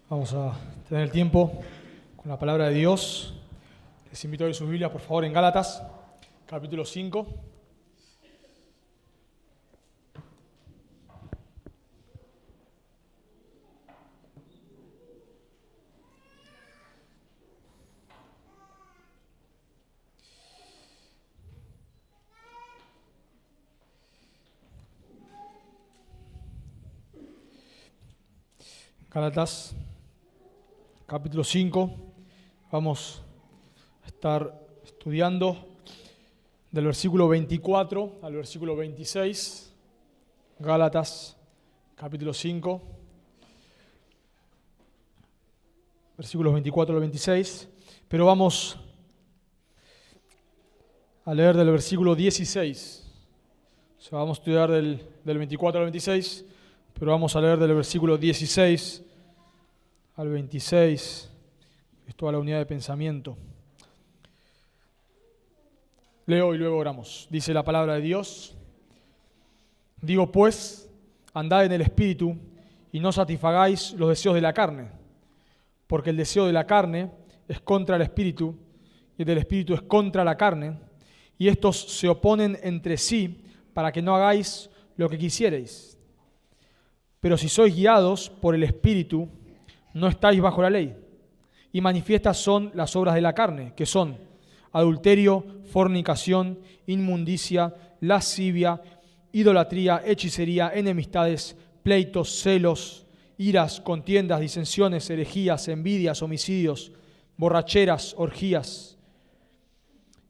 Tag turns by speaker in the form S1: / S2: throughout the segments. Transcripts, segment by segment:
S1: Vamos a tener el tiempo con la palabra de Dios. Les invito a ver sus Biblias, por favor, en Gálatas, capítulo 5. Gálatas, capítulo 5. Vamos a estar estudiando del versículo 24 al versículo 26. Gálatas, capítulo 5, versículos 24 al 26. Pero vamos a leer del versículo 16. O sea, vamos a estudiar del 24 al 26, pero vamos a leer del versículo 16 al 26. Es toda la unidad de pensamiento. Leo y luego oramos. Dice la palabra de Dios: Digo pues, andad en el Espíritu y no satisfagáis los deseos de la carne, porque el deseo de la carne es contra el Espíritu y el del Espíritu es contra la carne, y estos se oponen entre sí para que no hagáis lo que quisierais. Pero si sois guiados por el Espíritu, no estáis bajo la ley. Y manifiestas son las obras de la carne, que son adulterio, fornicación, inmundicia, lascivia, idolatría, hechicería, enemistades, pleitos, celos, iras, contiendas, disensiones, herejías, envidias, homicidios, borracheras, orgías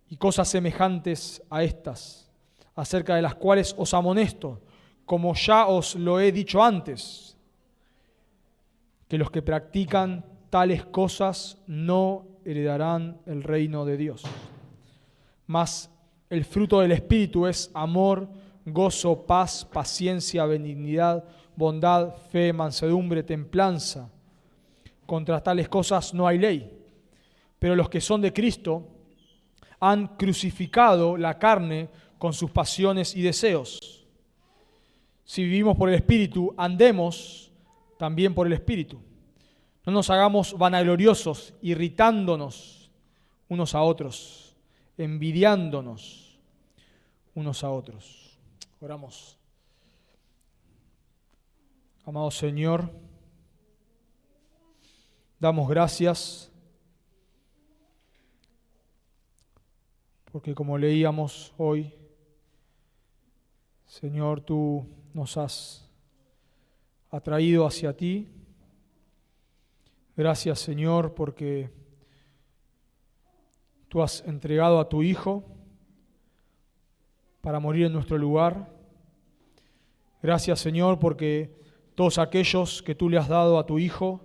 S1: y cosas semejantes a estas, acerca de las cuales os amonesto, como ya os lo he dicho antes, que los que practican tales cosas no heredarán el reino de Dios. Mas el fruto del Espíritu es amor, gozo, paz, paciencia, benignidad, bondad, fe, mansedumbre, templanza. Contra tales cosas no hay ley. Pero los que son de Cristo han crucificado la carne con sus pasiones y deseos. Si vivimos por el Espíritu, andemos también por el Espíritu. No nos hagamos vanagloriosos, irritándonos unos a otros, envidiándonos unos a otros. Oramos. Amado Señor, damos gracias porque, como leíamos hoy, Señor, tú nos has atraído hacia ti. Gracias, Señor, porque tú has entregado a tu Hijo para morir en nuestro lugar. Gracias, Señor, porque todos aquellos que tú le has dado a tu Hijo,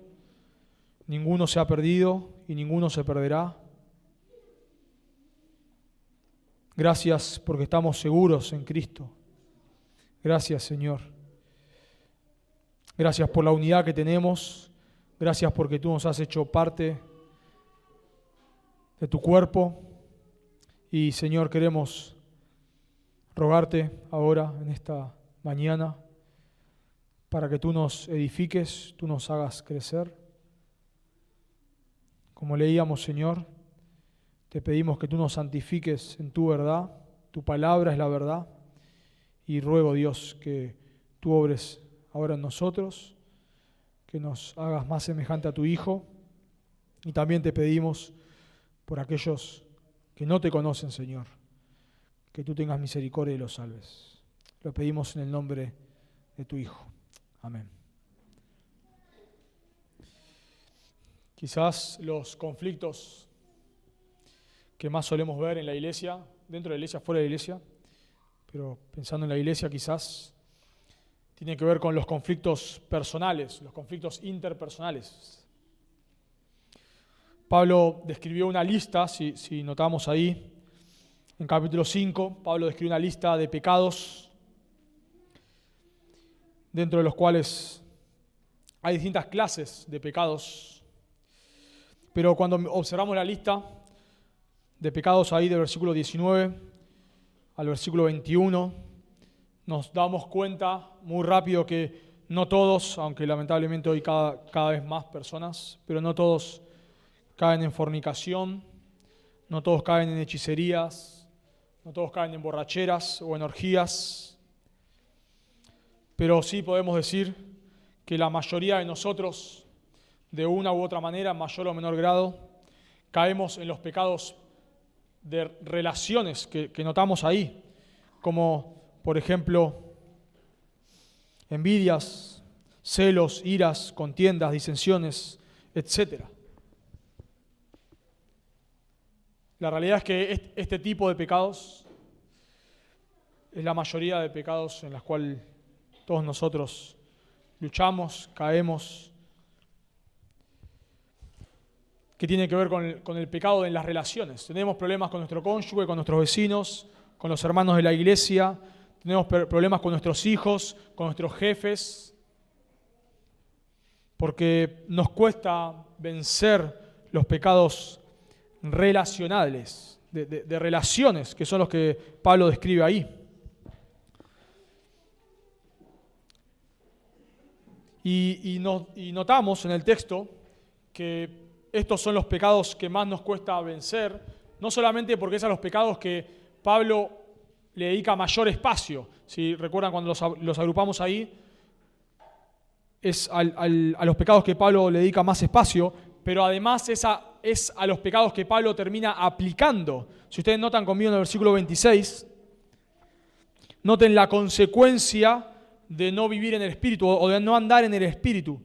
S1: ninguno se ha perdido y ninguno se perderá. Gracias porque estamos seguros en Cristo. Gracias, Señor. Gracias por la unidad que tenemos. Gracias porque tú nos has hecho parte de tu cuerpo. Y, Señor, queremos rogarte ahora, en esta mañana, para que tú nos edifiques, tú nos hagas crecer. Como leíamos, Señor, te pedimos que tú nos santifiques en tu verdad. Tu palabra es la verdad. Y ruego, Dios, que tú obres ahora en nosotros, que nos hagas más semejante a tu Hijo. Y también te pedimos por aquellos que no te conocen, Señor, que tú tengas misericordia y los salves. Lo pedimos en el nombre de tu Hijo. Amén. Quizás los conflictos que más solemos ver en la iglesia, dentro de la iglesia, fuera de la iglesia, pero pensando en la iglesia quizás, tiene que ver con los conflictos personales, los conflictos interpersonales. Pablo describió una lista, si notamos ahí, en capítulo 5, Pablo describió una lista de pecados, dentro de los cuales hay distintas clases de pecados. Pero cuando observamos la lista de pecados ahí del versículo 19 al versículo 21, nos damos cuenta muy rápido que no todos, aunque lamentablemente hoy cada vez más personas, pero no todos caen en fornicación, no todos caen en hechicerías, no todos caen en borracheras o en orgías, pero sí podemos decir que la mayoría de nosotros, de una u otra manera, en mayor o menor grado, caemos en los pecados de relaciones que notamos ahí, como por ejemplo envidias, celos, iras, contiendas, disensiones, etc. La realidad es que este tipo de pecados es la mayoría de pecados en los cuales todos nosotros luchamos, caemos, que tiene que ver con el pecado en las relaciones. Tenemos problemas con nuestro cónyuge, con nuestros vecinos, con los hermanos de la iglesia, tenemos problemas con nuestros hijos, con nuestros jefes, porque nos cuesta vencer los pecados relacionales, de relaciones, que son los que Pablo describe ahí. Y notamos en el texto que estos son los pecados que más nos cuesta vencer, no solamente porque son los pecados que Pablo le dedica mayor espacio. Si recuerdan cuando los agrupamos ahí, es a los pecados que Pablo le dedica más espacio, pero además es a los pecados que Pablo termina aplicando. Si ustedes notan conmigo en el versículo 26, noten la consecuencia de no vivir en el Espíritu o de no andar en el Espíritu.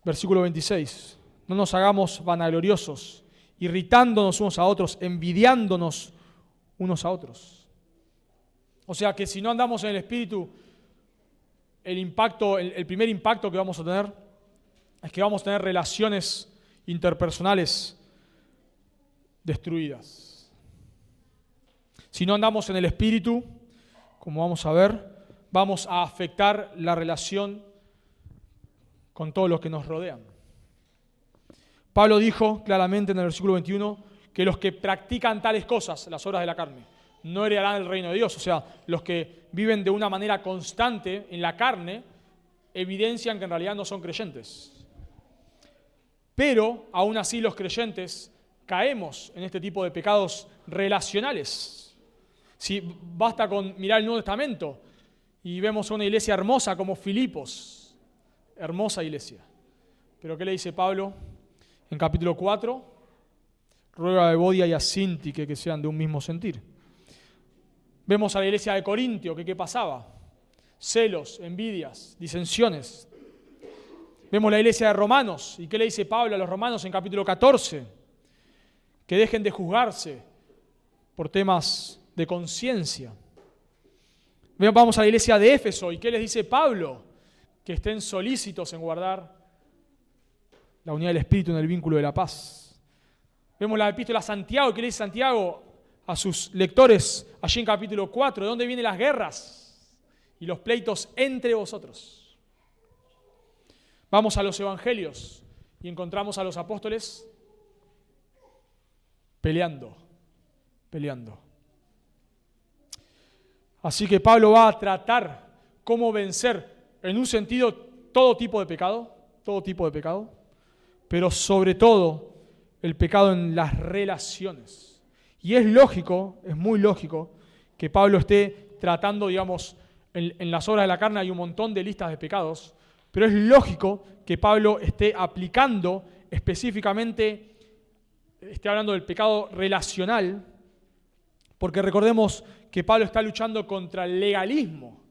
S1: Versículo 26. No nos hagamos vanagloriosos, irritándonos unos a otros, envidiándonos unos a otros. O sea que si no andamos en el Espíritu, el primer impacto que vamos a tener es que vamos a tener relaciones interpersonales destruidas. Si no andamos en el Espíritu, como vamos a ver, vamos a afectar la relación con todos los que nos rodean. Pablo dijo claramente en el versículo 21 que los que practican tales cosas, las obras de la carne, no heredarán el reino de Dios. O sea, los que viven de una manera constante en la carne evidencian que en realidad no son creyentes. Pero aún así los creyentes caemos en este tipo de pecados relacionales. Si basta con mirar el Nuevo Testamento y vemos una iglesia hermosa como Filipos, hermosa iglesia. Pero ¿qué le dice Pablo en capítulo 4? Ruega a Evodia y a Síntique que sean de un mismo sentir. Vemos a la iglesia de Corintio, que ¿qué pasaba? Celos, envidias, disensiones. Vemos la iglesia de Romanos, ¿y qué le dice Pablo a los romanos en capítulo 14? Que dejen de juzgarse por temas de conciencia. Vamos a la iglesia de Éfeso, ¿y qué les dice Pablo? Que estén solícitos en guardar la unidad del Espíritu en el vínculo de la paz. Vemos la epístola a Santiago, ¿qué le dice Santiago a sus lectores allí en capítulo 4? ¿De dónde vienen las guerras y los pleitos entre vosotros? Vamos a los evangelios y encontramos a los apóstoles peleando. Así que Pablo va a tratar cómo vencer en un sentido todo tipo de pecado, pero sobre todo el pecado en las relaciones. Y es lógico, es muy lógico, que Pablo esté tratando, digamos, en las obras de la carne hay un montón de listas de pecados, pero es lógico que Pablo esté aplicando específicamente, esté hablando del pecado relacional, porque recordemos que Pablo está luchando contra el legalismo,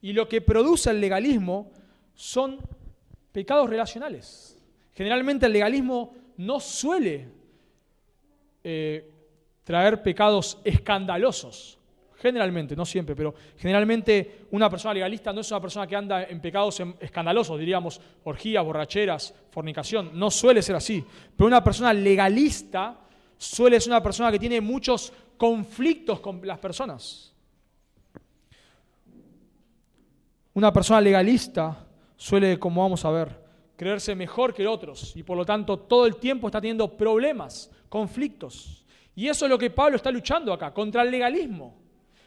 S1: y lo que produce el legalismo son pecados relacionales. Generalmente el legalismo no suele traer pecados escandalosos. Generalmente, no siempre, pero generalmente una persona legalista no es una persona que anda en pecados escandalosos, diríamos orgías, borracheras, fornicación. No suele ser así. Pero una persona legalista suele ser una persona que tiene muchos conflictos con las personas. Una persona legalista suele, como vamos a ver, creerse mejor que otros y por lo tanto todo el tiempo está teniendo problemas, conflictos. Y eso es lo que Pablo está luchando acá, contra el legalismo,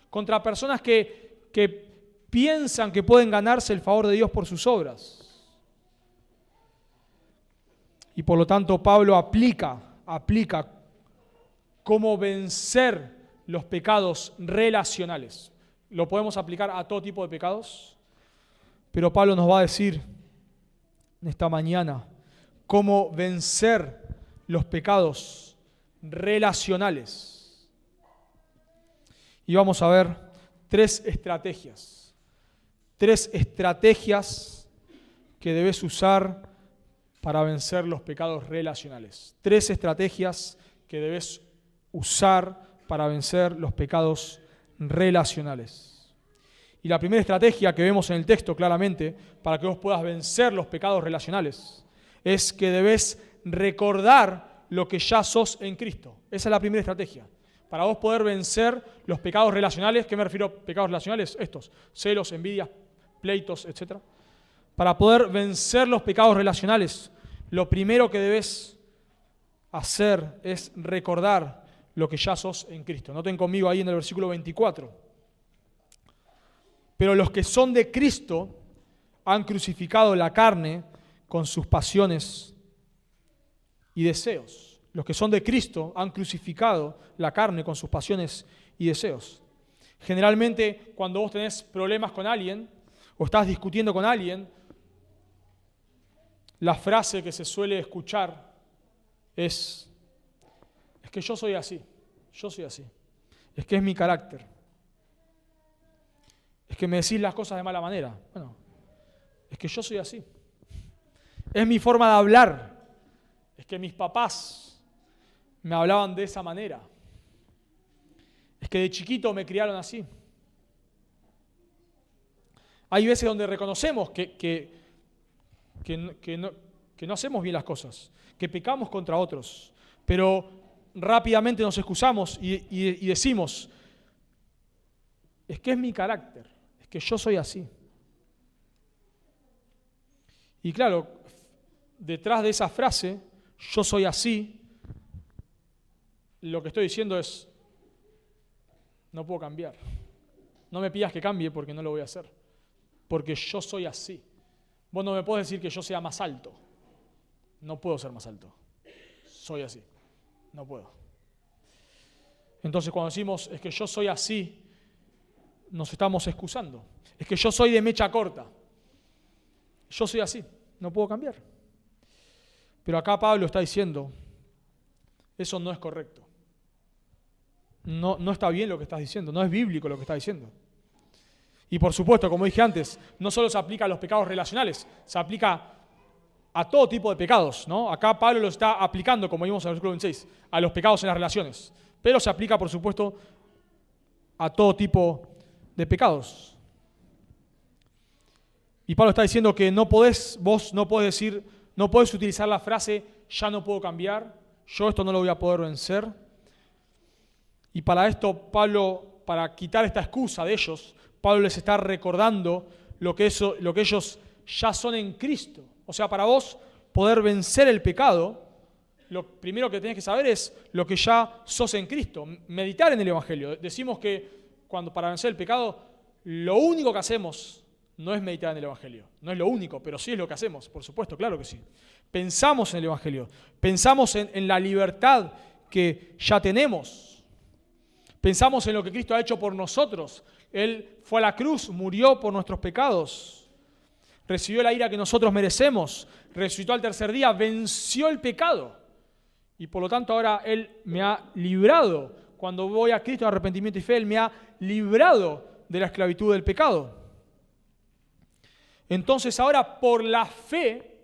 S1: contra personas que piensan que pueden ganarse el favor de Dios por sus obras. Y por lo tanto Pablo aplica cómo vencer los pecados relacionales. Lo podemos aplicar a todo tipo de pecados, pero Pablo nos va a decir en esta mañana cómo vencer los pecados relacionales. Y vamos a ver tres estrategias que debes usar para vencer los pecados relacionales. Tres estrategias que debes usar para vencer los pecados relacionales. Y la primera estrategia que vemos en el texto claramente para que vos puedas vencer los pecados relacionales es que debes recordar lo que ya sos en Cristo. Esa es la primera estrategia. Para vos poder vencer los pecados relacionales, ¿qué me refiero a pecados relacionales? Estos, celos, envidias, pleitos, etc. Para poder vencer los pecados relacionales, lo primero que debes hacer es recordar lo que ya sos en Cristo. Noten conmigo ahí en el versículo 24. Pero los que son de Cristo han crucificado la carne con sus pasiones y deseos. Los que son de Cristo han crucificado la carne con sus pasiones y deseos. Generalmente, cuando vos tenés problemas con alguien o estás discutiendo con alguien, la frase que se suele escuchar es que yo soy así, es que es mi carácter, es que me decís las cosas de mala manera. Bueno, es que yo soy así, es mi forma de hablar, es que mis papás me hablaban de esa manera, es que de chiquito me criaron así. Hay veces donde reconocemos que no hacemos bien las cosas, que pecamos contra otros, pero rápidamente nos excusamos y decimos, es que es mi carácter, es que yo soy así. Y claro, detrás de esa frase, yo soy así, lo que estoy diciendo es, no puedo cambiar. No me pidas que cambie porque no lo voy a hacer, porque yo soy así. Vos no me podés decir que yo sea más alto. No puedo ser más alto. Soy así. No puedo. Entonces cuando decimos es que yo soy así, nos estamos excusando. Es que yo soy de mecha corta. Yo soy así. No puedo cambiar. Pero acá Pablo está diciendo, eso no es correcto. No está bien lo que estás diciendo. No es bíblico lo que estás diciendo. Y por supuesto, como dije antes, no solo se aplica a los pecados relacionales, se aplica a todo tipo de pecados, ¿no? Acá Pablo lo está aplicando, como vimos en el versículo 26, a los pecados en las relaciones. Pero se aplica, por supuesto, a todo tipo de pecados. Y Pablo está diciendo que vos no podés utilizar la frase, ya no puedo cambiar, yo esto no lo voy a poder vencer. Y para esto, Pablo, para quitar esta excusa de ellos, Pablo les está recordando lo que ellos ya son en Cristo. O sea, para vos poder vencer el pecado, lo primero que tenés que saber es lo que ya sos en Cristo. Meditar en el Evangelio. Decimos que para vencer el pecado, lo único que hacemos no es meditar en el Evangelio. No es lo único, pero sí es lo que hacemos, por supuesto, claro que sí. Pensamos en el Evangelio. Pensamos en la libertad que ya tenemos. Pensamos en lo que Cristo ha hecho por nosotros. Él fue a la cruz, murió por nuestros pecados, recibió la ira que nosotros merecemos, resucitó al tercer día, venció el pecado. Y por lo tanto ahora Él me ha librado. Cuando voy a Cristo en arrepentimiento y fe, Él me ha librado de la esclavitud del pecado. Entonces ahora por la fe,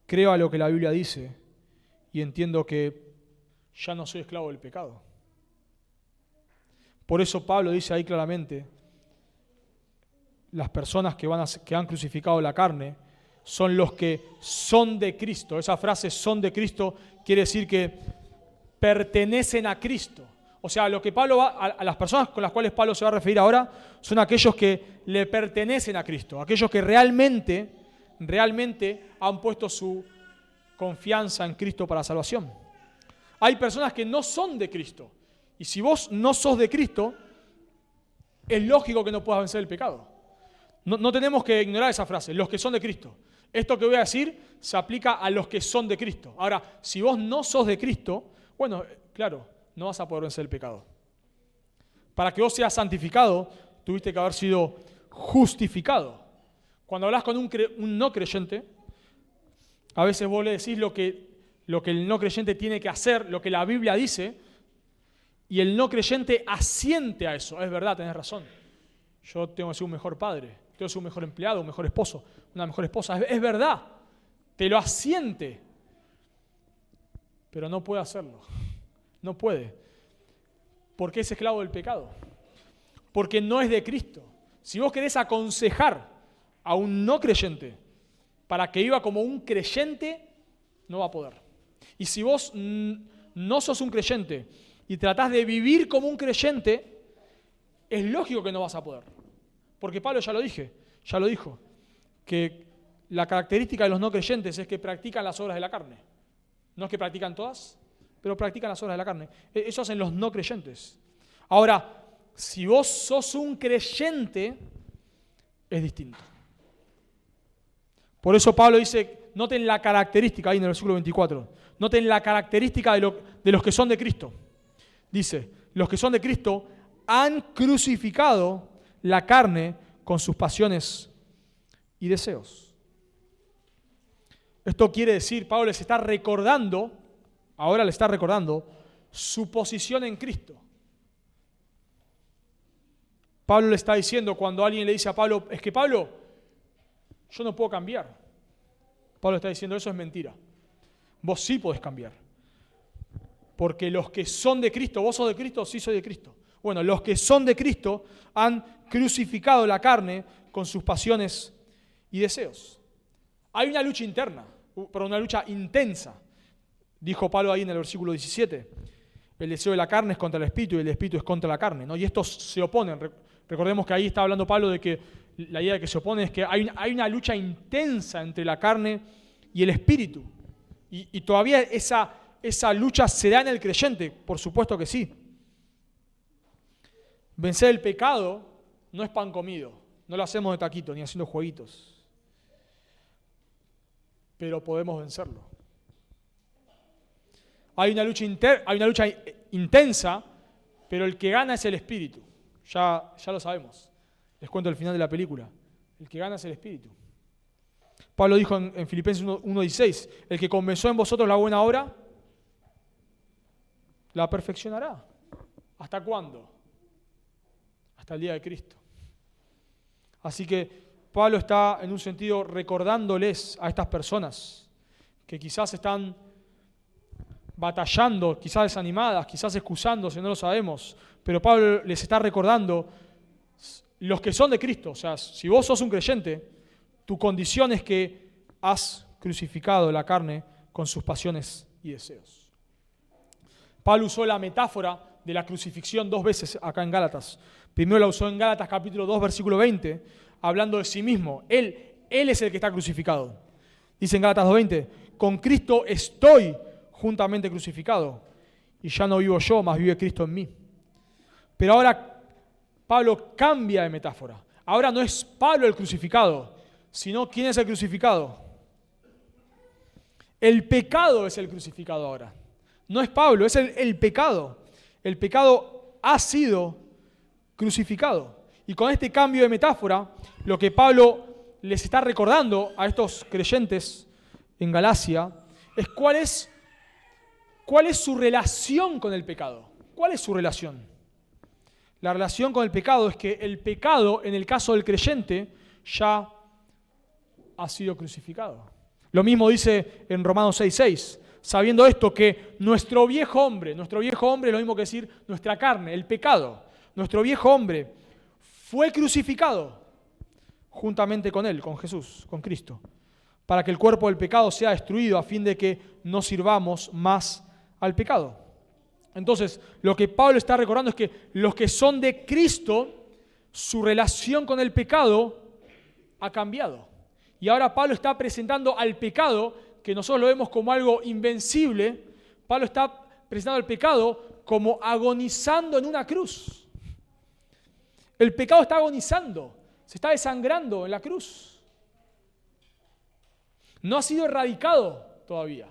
S1: creo a lo que la Biblia dice y entiendo que ya no soy esclavo del pecado. Por eso Pablo dice ahí claramente, las personas que han crucificado la carne son los que son de Cristo. Esa frase son de Cristo quiere decir que pertenecen a Cristo. O sea, a las personas con las cuales Pablo se va a referir ahora son aquellos que le pertenecen a Cristo, aquellos que realmente han puesto su confianza en Cristo para salvación. Hay personas que no son de Cristo. Y si vos no sos de Cristo, es lógico que no puedas vencer el pecado. No tenemos que ignorar esa frase, los que son de Cristo. Esto que voy a decir se aplica a los que son de Cristo. Ahora, si vos no sos de Cristo, bueno, claro, no vas a poder vencer el pecado. Para que vos seas santificado, tuviste que haber sido justificado. Cuando hablas con un no creyente, a veces vos le decís lo que el no creyente tiene que hacer, lo que la Biblia dice, y el no creyente asiente a eso. Es verdad, tenés razón. Yo tengo que ser un mejor padre, tengo que ser un mejor empleado, un mejor esposo, una mejor esposa. Es verdad, te lo asiente, pero no puede hacerlo. No puede, porque es esclavo del pecado, porque no es de Cristo. Si vos querés aconsejar a un no creyente para que viva como un creyente, no va a poder. Y si vos no sos un creyente y tratás de vivir como un creyente, es lógico que no vas a poder. Porque Pablo ya lo dijo, que la característica de los no creyentes es que practican las obras de la carne. No es que practican todas, pero practican las obras de la carne. Eso hacen los no creyentes. Ahora, si vos sos un creyente, es distinto. Por eso Pablo dice, noten la característica, ahí en el versículo 24, noten la característica de los que son de Cristo. Dice, los que son de Cristo han crucificado la carne con sus pasiones y deseos. Esto quiere decir, Pablo les está recordando, ahora le está recordando, su posición en Cristo. Pablo le está diciendo, cuando alguien le dice a Pablo, es que Pablo, yo no puedo cambiar. Pablo está diciendo, eso es mentira. Vos sí podés cambiar. Porque los que son de Cristo, ¿vos sos de Cristo? Sí, soy de Cristo. Bueno, los que son de Cristo han crucificado la carne con sus pasiones y deseos. Hay una lucha interna, pero una lucha intensa. Dijo Pablo ahí en el versículo 17. El deseo de la carne es contra el espíritu y el espíritu es contra la carne, ¿no? Y estos se oponen. Recordemos que ahí está hablando Pablo de que la idea de que se oponen es que hay una lucha intensa entre la carne y el espíritu. Y todavía esa lucha se da en el creyente, por supuesto que sí. Vencer el pecado no es pan comido, no lo hacemos de taquito ni haciendo jueguitos, pero podemos vencerlo. Hay una lucha intensa, pero el que gana es el espíritu. Ya lo sabemos. Les cuento el final de la película. El que gana es el espíritu. Pablo dijo en Filipenses 1:16, el que comenzó en vosotros la buena obra, la perfeccionará. ¿Hasta cuándo? Hasta el día de Cristo. Así que Pablo está en un sentido recordándoles a estas personas que quizás están batallando, quizás desanimadas, quizás excusándose, no lo sabemos, pero Pablo les está recordando los que son de Cristo. O sea, si vos sos un creyente, tu condición es que has crucificado la carne con sus pasiones y deseos. Pablo usó la metáfora de la crucifixión 2 veces acá en Gálatas. Primero la usó en Gálatas capítulo 2, versículo 20, hablando de sí mismo. Él es el que está crucificado. Dice en Gálatas 2:20, con Cristo estoy juntamente crucificado, y ya no vivo yo, mas vive Cristo en mí. Pero ahora Pablo cambia de metáfora. Ahora no es Pablo el crucificado, sino ¿quién es el crucificado? El pecado es el crucificado ahora. No es Pablo, es el pecado. El pecado ha sido crucificado. Y con este cambio de metáfora, lo que Pablo les está recordando a estos creyentes en Galacia es cuál es su relación con el pecado. ¿Cuál es su relación? La relación con el pecado es que el pecado, en el caso del creyente, ya ha sido crucificado. Lo mismo dice en Romanos 6:6, sabiendo esto que nuestro viejo hombre es lo mismo que decir nuestra carne, el pecado, nuestro viejo hombre fue crucificado juntamente con él, con Jesús, con Cristo, para que el cuerpo del pecado sea destruido a fin de que no sirvamos más al pecado. Entonces, lo que Pablo está recordando es que los que son de Cristo, su relación con el pecado ha cambiado. Y ahora Pablo está presentando al pecado, que nosotros lo vemos como algo invencible, Pablo está presentando al pecado como agonizando en una cruz. El pecado está agonizando, se está desangrando en la cruz. No ha sido erradicado todavía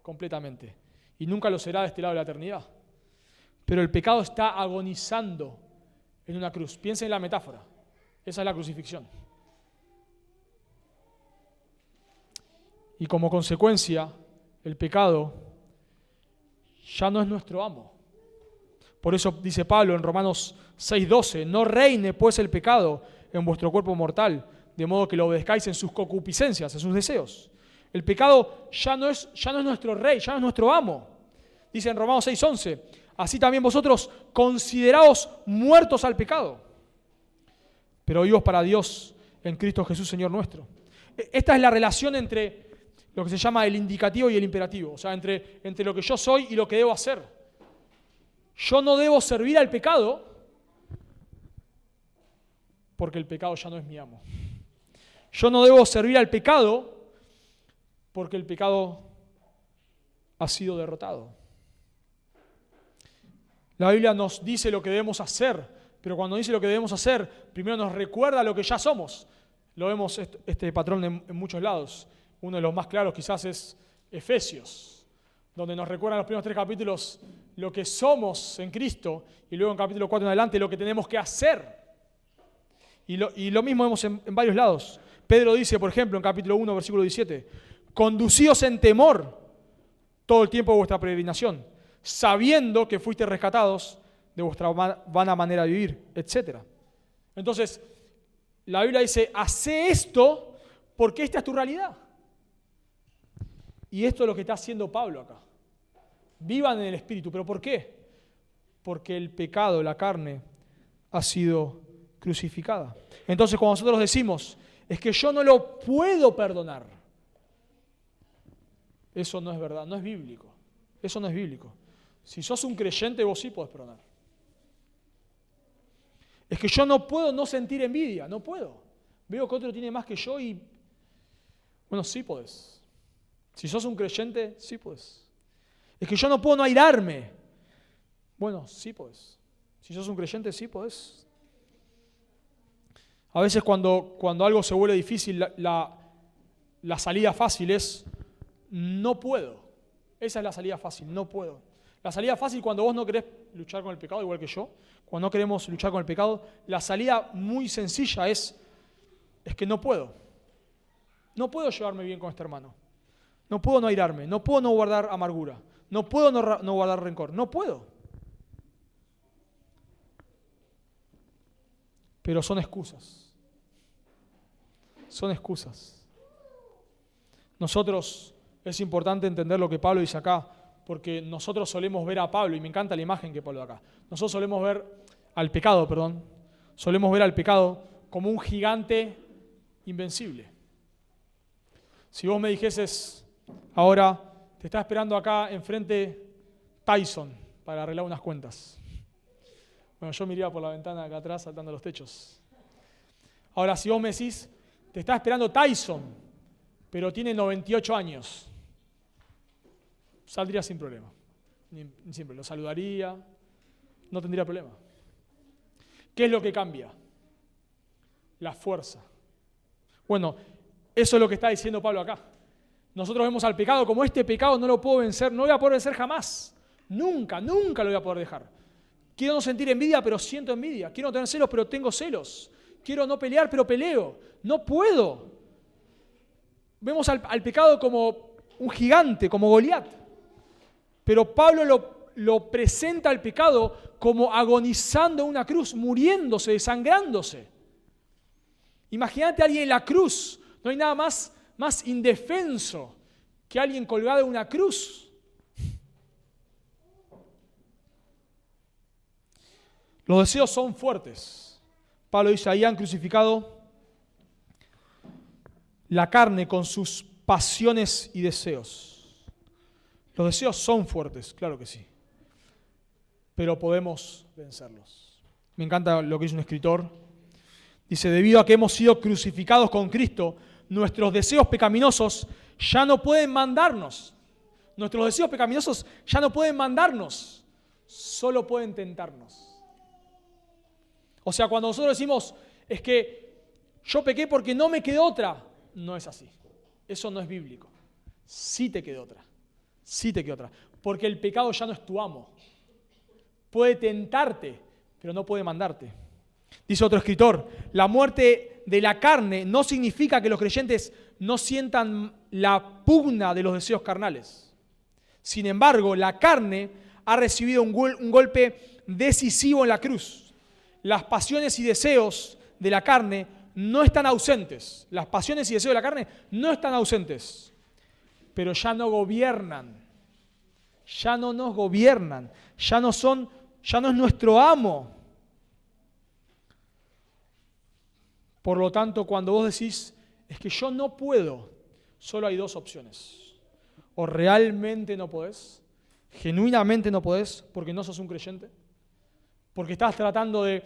S1: completamente y nunca lo será de este lado de la eternidad. Pero el pecado está agonizando en una cruz. Piensen en la metáfora. Esa es la crucifixión. Y como consecuencia, el pecado ya no es nuestro amo. Por eso dice Pablo en Romanos 6:12, no reine pues el pecado en vuestro cuerpo mortal, de modo que lo obedezcáis en sus concupiscencias, en sus deseos. El pecado ya no es nuestro rey, ya no es nuestro amo. Dice en Romanos 6:11, así también vosotros consideraos muertos al pecado, pero vivos para Dios en Cristo Jesús, Señor nuestro. Esta es la relación entre lo que se llama el indicativo y el imperativo, o sea, entre lo que yo soy y lo que debo hacer. Yo no debo servir al pecado porque el pecado ya no es mi amo. Yo no debo servir al pecado porque el pecado ha sido derrotado. La Biblia nos dice lo que debemos hacer, pero cuando dice lo que debemos hacer, primero nos recuerda lo que ya somos. Lo vemos este patrón en muchos lados. Uno de los más claros quizás es Efesios, donde nos recuerdan los primeros 3 capítulos lo que somos en Cristo, y luego en capítulo 4 en adelante lo que tenemos que hacer. Y lo mismo vemos en varios lados. Pedro dice, por ejemplo, en capítulo 1, versículo 17, conducíos en temor todo el tiempo de vuestra peregrinación, sabiendo que fuisteis rescatados de vuestra vana manera de vivir, etc. Entonces, la Biblia dice, hace esto porque esta es tu realidad. Y esto es lo que está haciendo Pablo acá. Vivan en el Espíritu. ¿Pero por qué? Porque el pecado, la carne, ha sido crucificada. Entonces, cuando nosotros decimos, es que yo no lo puedo perdonar, eso no es verdad, no es bíblico. Eso no es bíblico. Si sos un creyente, vos sí podés perdonar. Es que yo no puedo no sentir envidia, no puedo. Veo que otro tiene más que yo y, bueno, sí podés. Si sos un creyente, sí podés. Es que yo no puedo no airarme. Bueno, sí podés. Si sos un creyente, sí podés. A veces cuando algo se vuelve difícil, la salida fácil es no puedo. Esa es la salida fácil, no puedo. La salida fácil cuando vos no querés luchar con el pecado, igual que yo, cuando no queremos luchar con el pecado, la salida muy sencilla es que no puedo. No puedo llevarme bien con este hermano. No puedo no airarme, no puedo no guardar amargura, no puedo no guardar rencor, no puedo. Pero son excusas. Son excusas. Nosotros, es importante entender lo que Pablo dice acá, porque nosotros solemos ver a Pablo, y me encanta la imagen que Pablo da acá, nosotros solemos ver al pecado como un gigante invencible. Si vos me dijeses, ahora te está esperando acá enfrente Tyson para arreglar unas cuentas. Bueno, yo me iría por la ventana acá atrás saltando los techos. Ahora, si vos me decís, te está esperando Tyson, pero tiene 98 años, saldría sin problema. Siempre lo saludaría, no tendría problema. ¿Qué es lo que cambia? La fuerza. Bueno, eso es lo que está diciendo Pablo acá. Nosotros vemos al pecado como este pecado no lo puedo vencer, no lo voy a poder vencer jamás. Nunca lo voy a poder dejar. Quiero no sentir envidia, pero siento envidia. Quiero no tener celos, pero tengo celos. Quiero no pelear, pero peleo. No puedo. Vemos al pecado como un gigante, como Goliat. Pero Pablo lo presenta al pecado como agonizando en una cruz, muriéndose, desangrándose. Imagínate a alguien en la cruz. No hay nada más indefenso que alguien colgado en una cruz. Los deseos son fuertes. Pablo dice, ahí han crucificado la carne con sus pasiones y deseos. Los deseos son fuertes, claro que sí. Pero podemos vencerlos. Me encanta lo que dice un escritor. Dice, debido a que hemos sido crucificados con Cristo, nuestros deseos pecaminosos ya no pueden mandarnos. Nuestros deseos pecaminosos ya no pueden mandarnos, solo pueden tentarnos. O sea, cuando nosotros decimos, es que yo pequé porque no me quedó otra, no es así. Eso no es bíblico. Sí te quedó otra. Sí te quedó otra. Porque el pecado ya no es tu amo. Puede tentarte, pero no puede mandarte. Dice otro escritor, la muerte de la carne no significa que los creyentes no sientan la pugna de los deseos carnales. Sin embargo, la carne ha recibido un golpe decisivo en la cruz. Las pasiones y deseos de la carne no están ausentes. Las pasiones y deseos de la carne no están ausentes, pero ya no gobiernan. Ya no nos gobiernan. Ya no es nuestro amo. Por lo tanto, cuando vos decís, es que yo no puedo, solo hay dos opciones. O realmente no podés, genuinamente no podés, porque no sos un creyente, porque estás tratando de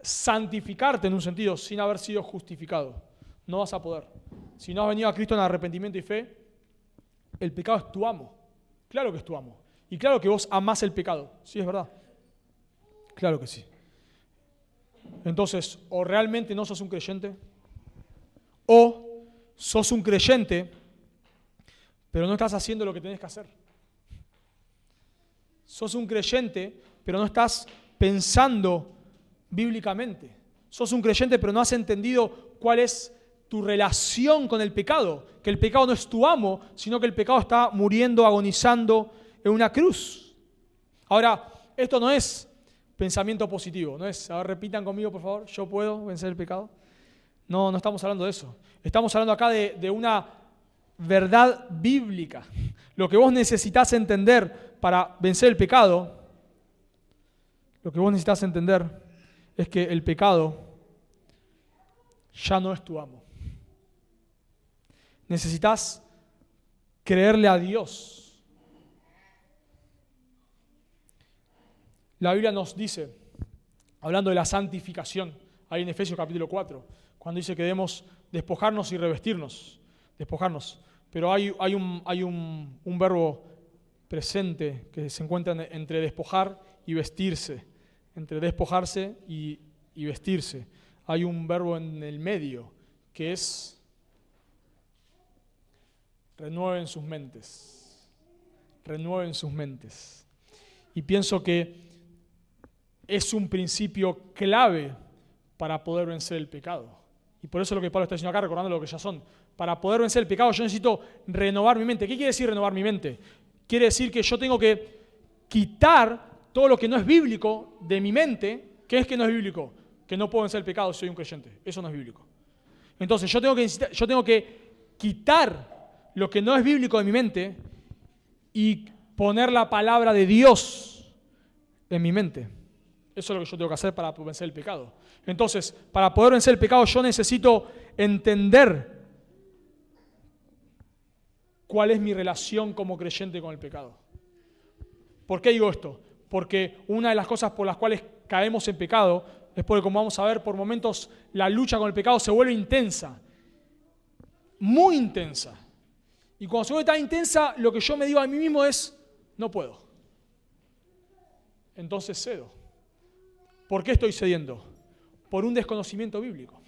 S1: santificarte en un sentido sin haber sido justificado. No vas a poder. Si no has venido a Cristo en arrepentimiento y fe, el pecado es tu amo. Claro que es tu amo. Y claro que vos amás el pecado. Sí, es verdad. Claro que sí. Entonces, o realmente no sos un creyente, o sos un creyente, pero no estás haciendo lo que tenés que hacer. Sos un creyente, pero no estás pensando bíblicamente. Sos un creyente, pero no has entendido cuál es tu relación con el pecado. Que el pecado no es tu amo, sino que el pecado está muriendo, agonizando en una cruz. Ahora, esto no es pensamiento positivo, no es, a ver, repitan conmigo por favor, yo puedo vencer el pecado. No estamos hablando de eso. Estamos hablando acá de una verdad bíblica. Lo que vos necesitas entender para vencer el pecado, lo que vos necesitas entender es que el pecado ya no es tu amo. Necesitas creerle a Dios. La Biblia nos dice, hablando de la santificación, ahí en Efesios capítulo 4, cuando dice que debemos despojarnos y revestirnos, despojarnos. Pero hay un verbo presente que se encuentra entre despojar y vestirse, entre despojarse y vestirse. Hay un verbo en el medio que es renueven sus mentes, renueven sus mentes. Y pienso que es un principio clave para poder vencer el pecado. Y por eso es lo que Pablo está diciendo acá, recordando lo que ya son. Para poder vencer el pecado yo necesito renovar mi mente. ¿Qué quiere decir renovar mi mente? Quiere decir que yo tengo que quitar todo lo que no es bíblico de mi mente. ¿Qué es que no es bíblico? Que no puedo vencer el pecado si soy un creyente. Eso no es bíblico. Entonces yo tengo que quitar lo que no es bíblico de mi mente y poner la palabra de Dios en mi mente. Eso es lo que yo tengo que hacer para vencer el pecado. Entonces, para poder vencer el pecado, yo necesito entender cuál es mi relación como creyente con el pecado. ¿Por qué digo esto? Porque una de las cosas por las cuales caemos en pecado es porque, como vamos a ver, por momentos la lucha con el pecado se vuelve intensa. Muy intensa. Y cuando se vuelve tan intensa, lo que yo me digo a mí mismo es, no puedo. Entonces cedo. ¿Por qué estoy cediendo? Por un desconocimiento bíblico.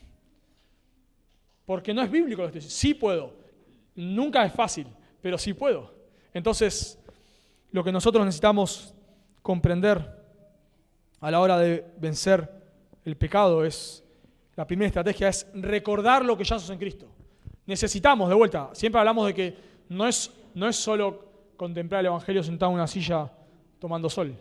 S1: Porque no es bíblico lo que estoy diciendo. Sí puedo. Nunca es fácil, pero sí puedo. Entonces, lo que nosotros necesitamos comprender a la hora de vencer el pecado es, la primera estrategia es recordar lo que ya sos en Cristo. Necesitamos, de vuelta, siempre hablamos de que no es solo contemplar el Evangelio sentado en una silla tomando sol.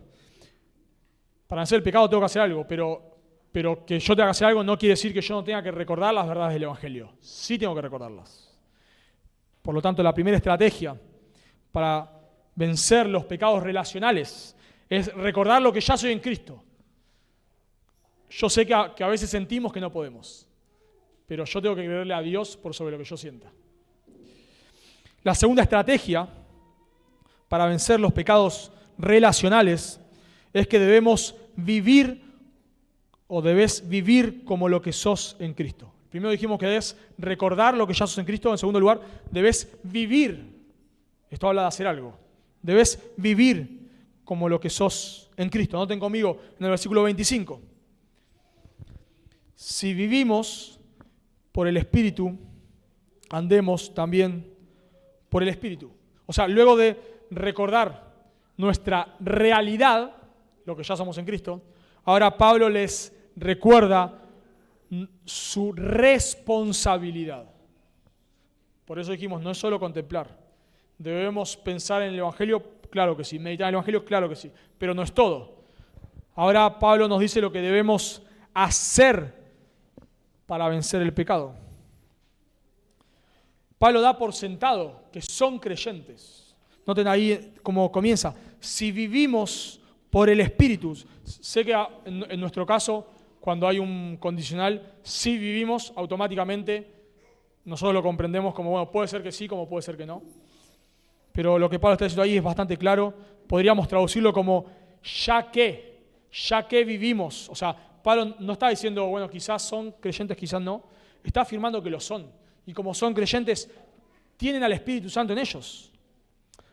S1: Para vencer el pecado tengo que hacer algo, pero que yo tenga que hacer algo no quiere decir que yo no tenga que recordar las verdades del Evangelio. Sí tengo que recordarlas. Por lo tanto, la primera estrategia para vencer los pecados relacionales es recordar lo que ya soy en Cristo. Yo sé que a veces sentimos que no podemos, pero yo tengo que creerle a Dios por sobre lo que yo sienta. La segunda estrategia para vencer los pecados relacionales es que debes vivir como lo que sos en Cristo. Primero dijimos que debes recordar lo que ya sos en Cristo. En segundo lugar, debes vivir. Esto habla de hacer algo. Debes vivir como lo que sos en Cristo. Noten conmigo en el versículo 25. si vivimos por el Espíritu, andemos también por el Espíritu. O sea, luego de recordar nuestra realidad, lo que ya somos en Cristo, ahora Pablo les recuerda su responsabilidad. Por eso dijimos, no es solo contemplar. Debemos pensar en el Evangelio, claro que sí. Meditar en el Evangelio, claro que sí. Pero no es todo. Ahora Pablo nos dice lo que debemos hacer para vencer el pecado. Pablo da por sentado que son creyentes. Noten ahí cómo comienza. Si vivimos por el Espíritu. Sé que en nuestro caso, cuando hay un condicional, si vivimos, automáticamente nosotros lo comprendemos como, bueno, puede ser que sí, como puede ser que no. Pero lo que Pablo está diciendo ahí es bastante claro. Podríamos traducirlo como ya que vivimos. O sea, Pablo no está diciendo, bueno, quizás son creyentes, quizás no. Está afirmando que lo son. Y como son creyentes, tienen al Espíritu Santo en ellos.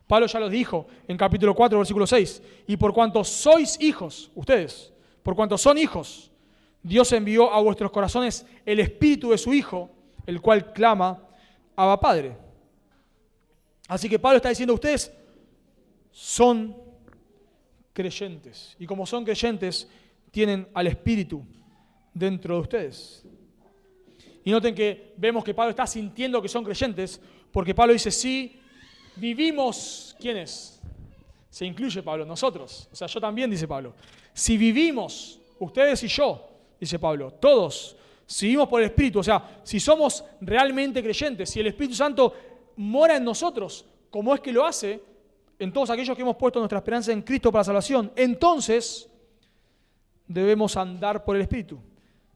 S1: Pablo ya los dijo en capítulo 4, versículo 6. Y por cuanto sois hijos, ustedes, por cuanto son hijos, Dios envió a vuestros corazones el Espíritu de su Hijo, el cual clama, Abba Padre. Así que Pablo está diciendo, ustedes son creyentes. Y como son creyentes, tienen al Espíritu dentro de ustedes. Y noten que vemos que Pablo está sintiendo que son creyentes, porque Pablo dice, sí, vivimos, ¿quiénes? Se incluye Pablo, nosotros. O sea, yo también, dice Pablo. Si vivimos, ustedes y yo, dice Pablo, todos, si vivimos por el Espíritu, o sea, si somos realmente creyentes, si el Espíritu Santo mora en nosotros, como es que lo hace en todos aquellos que hemos puesto nuestra esperanza en Cristo para salvación, entonces debemos andar por el Espíritu.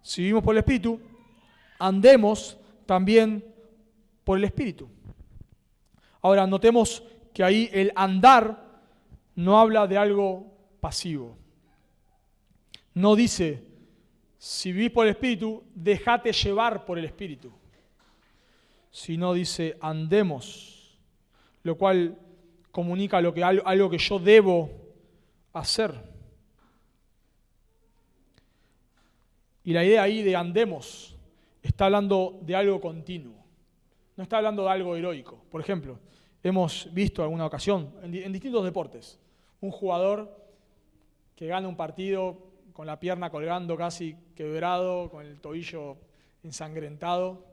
S1: Si vivimos por el Espíritu, andemos también por el Espíritu. Ahora, notemos que ahí el andar no habla de algo pasivo. No dice, si vivís por el Espíritu, dejate llevar por el Espíritu. Sino dice, andemos, lo cual comunica algo que yo debo hacer. Y la idea ahí de andemos está hablando de algo continuo. No está hablando de algo heroico. Por ejemplo, hemos visto alguna ocasión en distintos deportes un jugador que gana un partido con la pierna colgando casi quebrado, con el tobillo ensangrentado,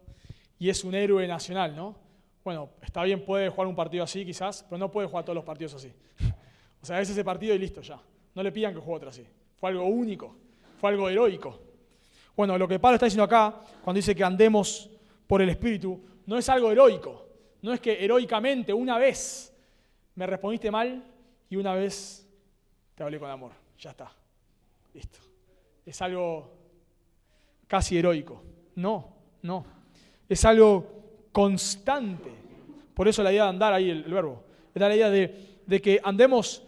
S1: y es un héroe nacional, ¿no? Bueno, está bien, puede jugar un partido así quizás, pero no puede jugar todos los partidos así. O sea, es ese partido y listo ya. No le pidan que juegue otro así. Fue algo único, fue algo heroico. Bueno, lo que Pablo está diciendo acá, cuando dice que andemos por el Espíritu, no es algo heroico. No es que heroicamente una vez me respondiste mal y una vez te hablé con amor. Ya está. Listo. Es algo casi heroico. No. Es algo constante. Por eso la idea de andar ahí, el verbo. Es la idea de que andemos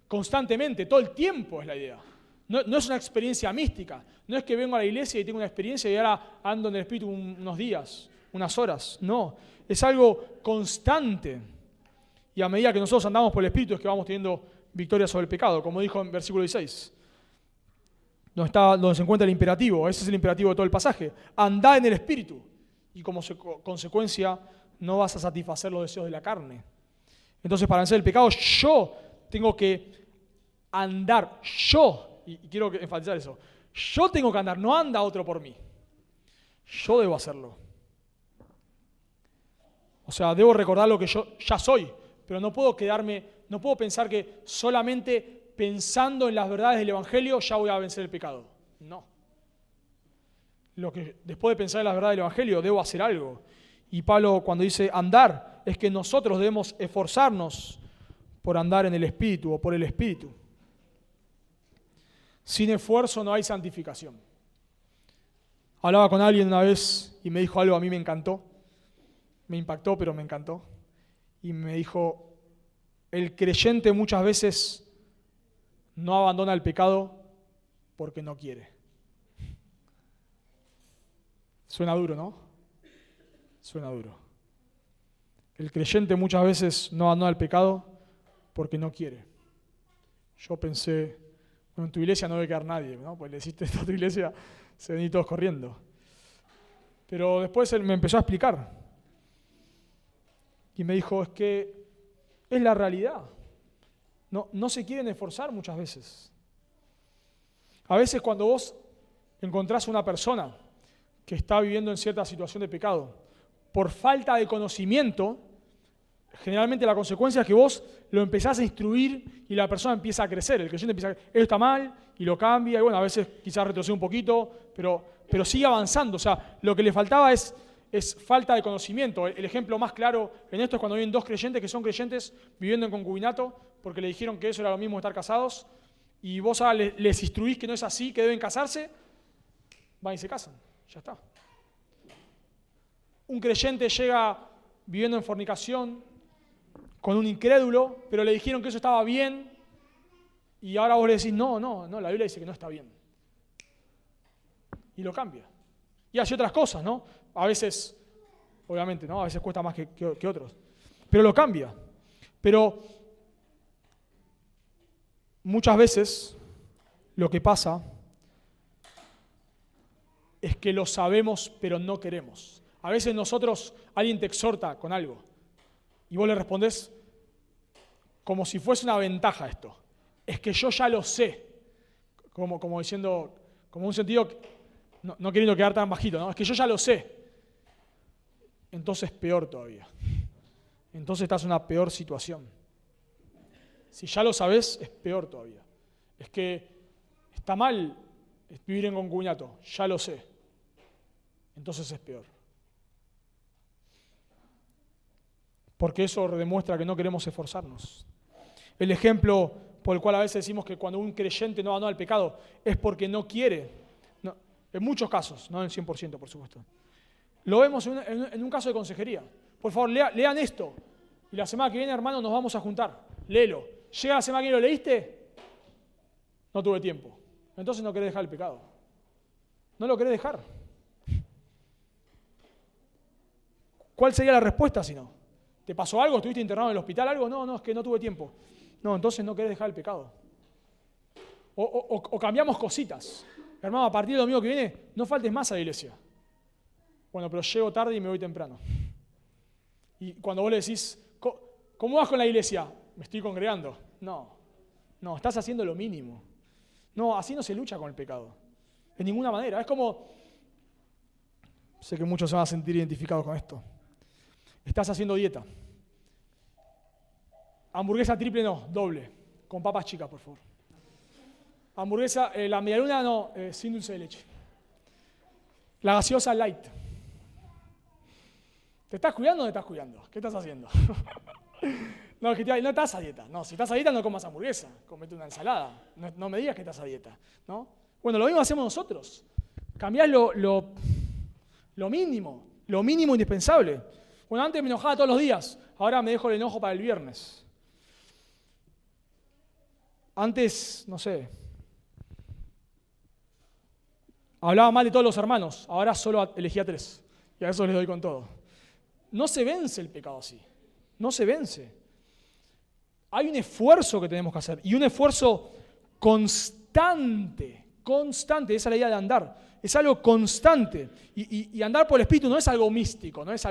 S1: constantemente, todo el tiempo es la idea. No es una experiencia mística. No es que vengo a la iglesia y tengo una experiencia y ahora ando en el Espíritu unos días, unas horas. No, es algo constante. Y a medida que nosotros andamos por el Espíritu es que vamos teniendo victoria sobre el pecado, como dijo en versículo 16. Donde se encuentra el imperativo. Ese es el imperativo de todo el pasaje. Andá en el Espíritu. Y como consecuencia no vas a satisfacer los deseos de la carne. Entonces, para vencer el pecado, yo tengo que andar. Y quiero enfatizar eso. Yo tengo que andar, no anda otro por mí. Yo debo hacerlo. O sea, debo recordar lo que yo ya soy, pero no puedo pensar que solamente pensando en las verdades del Evangelio ya voy a vencer el pecado. No. Después de pensar en las verdades del Evangelio, debo hacer algo. Y Pablo, cuando dice andar, es que nosotros debemos esforzarnos por andar en el Espíritu o por el Espíritu. Sin esfuerzo no hay santificación. Hablaba con alguien una vez y me dijo algo, a mí me encantó. Me impactó, pero me encantó. Y me dijo, el creyente muchas veces no abandona el pecado porque no quiere. Suena duro, ¿no? Suena duro. El creyente muchas veces no abandona el pecado porque no quiere. Yo pensé, bueno, en tu iglesia no debe quedar nadie, ¿no? Pues le hiciste esto a tu iglesia, Se venía todos corriendo. Pero después él me empezó a explicar. Y me dijo, es que es la realidad. No se quieren esforzar muchas veces. A veces cuando vos encontrás a una persona que está viviendo en cierta situación de pecado, por falta de conocimiento, generalmente la consecuencia es que vos lo empezás a instruir y la persona empieza a crecer. El creyente empieza a crecer, esto está mal, y lo cambia, y bueno, a veces quizás retrocede un poquito, pero sigue avanzando. O sea, lo que le faltaba es falta de conocimiento. El ejemplo más claro en esto es cuando vienen dos creyentes que son creyentes viviendo en concubinato, porque le dijeron que eso era lo mismo de estar casados, y vos ahora les instruís que no es así, que deben casarse, van y se casan, ya está. Un creyente llega viviendo en fornicación con un incrédulo, pero le dijeron que eso estaba bien, y ahora vos le decís, no, la Biblia dice que no está bien. Y lo cambia. Y hace otras cosas, ¿no? A veces, obviamente, ¿no? A veces cuesta más que otros. Pero lo cambia. Pero muchas veces lo que pasa es que lo sabemos, pero no queremos. A veces alguien te exhorta con algo y vos le respondés como si fuese una ventaja esto. Es que yo ya lo sé. Como diciendo, como un sentido, no queriendo quedar tan bajito, ¿no? Es que yo ya lo sé. Entonces peor todavía. Entonces estás en una peor situación. Si ya lo sabés, es peor todavía. Es que está mal vivir en concubinato, ya lo sé. Entonces es peor. Porque eso demuestra que no queremos esforzarnos. El ejemplo por el cual a veces decimos que cuando un creyente no abandona el pecado es porque no quiere. No, en muchos casos, no en el 100%, por supuesto. Lo vemos en un caso de consejería. Por favor, lean esto. Y la semana que viene, hermano, nos vamos a juntar. Léelo. Llega la semana que viene, ¿lo leíste? No tuve tiempo. Entonces no querés dejar el pecado. No lo querés dejar. ¿Cuál sería la respuesta si no? ¿Te pasó algo? ¿Estuviste internado en el hospital? ¿Algo? No, es que no tuve tiempo. No, entonces no querés dejar el pecado. O cambiamos cositas. Hermano, a partir del domingo que viene, no faltes más a la iglesia. Bueno, pero llego tarde y me voy temprano. Y cuando vos le decís, ¿cómo vas con la iglesia? Me estoy congregando. No, estás haciendo lo mínimo. No, así no se lucha con el pecado. De ninguna manera. Es como, sé que muchos se van a sentir identificados con esto. Estás haciendo dieta. Hamburguesa triple no, doble. Con papas chicas, por favor. Hamburguesa, la medialuna no, sin dulce de leche. La gaseosa light. ¿Te estás cuidando o no te estás cuidando? ¿Qué estás haciendo? No estás a dieta. No, si estás a dieta no comas hamburguesa. Comete una ensalada. No me digas que estás a dieta, ¿no? Bueno, lo mismo hacemos nosotros. Cambiás lo mínimo indispensable. Bueno, antes me enojaba todos los días. Ahora me dejo el enojo para el viernes. Antes, no sé, hablaba mal de todos los hermanos. Ahora solo elegía 3. Y a eso les doy con todo. No se vence el pecado así. No se vence. Hay un esfuerzo que tenemos que hacer. Y un esfuerzo constante. Constante. Esa es la idea de andar. Es algo constante. Y andar por el Espíritu no es algo místico. No es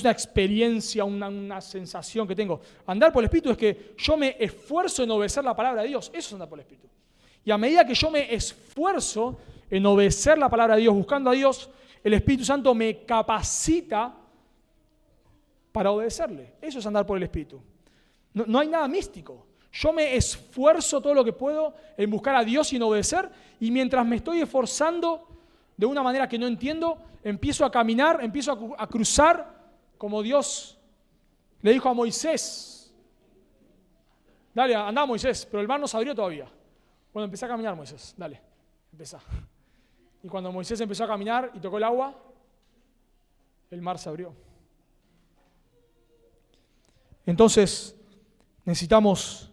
S1: una experiencia, una sensación que tengo. Andar por el Espíritu es que yo me esfuerzo en obedecer la palabra de Dios. Eso es andar por el Espíritu. Y a medida que yo me esfuerzo en obedecer la palabra de Dios, buscando a Dios, el Espíritu Santo me capacita para obedecerle. Eso es andar por el Espíritu. No hay nada místico. Yo me esfuerzo todo lo que puedo en buscar a Dios y en obedecer, y mientras me estoy esforzando de una manera que no entiendo, empiezo a caminar, empiezo a cruzar como Dios le dijo a Moisés. Dale, andá Moisés, pero el mar no se abrió todavía. Bueno, empecé a caminar Moisés, dale, empezá. Y cuando Moisés empezó a caminar y tocó el agua, el mar se abrió. Entonces, necesitamos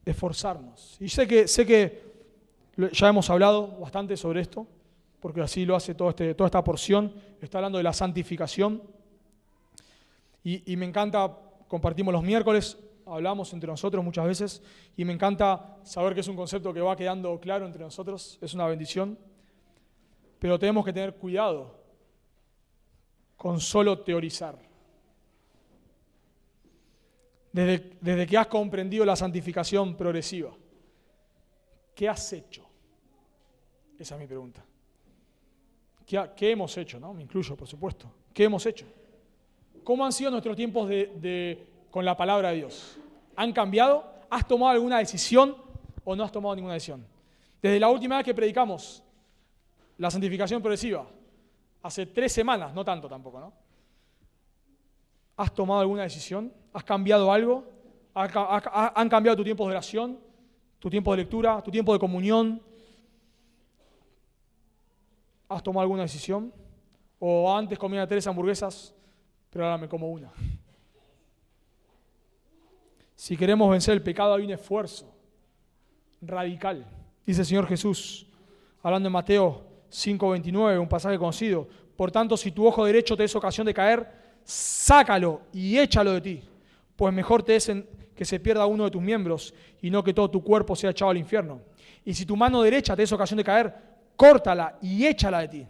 S1: esforzarnos. Y sé que ya hemos hablado bastante sobre esto, porque así lo hace toda esta porción. Está hablando de la santificación. Y me encanta, compartimos los miércoles, hablamos entre nosotros muchas veces, y me encanta saber que es un concepto que va quedando claro entre nosotros, es una bendición. pero tenemos que tener cuidado con solo teorizar. Desde que has comprendido la santificación progresiva, ¿qué has hecho? Esa es mi pregunta. ¿Qué hemos hecho? ¿No? Me incluyo, por supuesto. ¿Qué hemos hecho? ¿Cómo han sido nuestros tiempos con la palabra de Dios? ¿Han cambiado? ¿Has tomado alguna decisión o no has tomado ninguna decisión? Desde la última vez que predicamos la santificación progresiva, hace 3 semanas, no tanto tampoco, ¿no? ¿Has tomado alguna decisión? ¿Has cambiado algo? ¿Han cambiado tu tiempo de oración, tu tiempo de lectura, tu tiempo de comunión? ¿Has tomado alguna decisión? ¿O antes comía 3 hamburguesas, pero ahora me como una? Si queremos vencer el pecado hay un esfuerzo radical. Dice el Señor Jesús, hablando en Mateo 5:29, un pasaje conocido. Por tanto, si tu ojo derecho te es ocasión de caer, sácalo y échalo de ti, pues mejor te es que se pierda uno de tus miembros y no que todo tu cuerpo sea echado al infierno. Y si tu mano derecha te es ocasión de caer, córtala y échala de ti,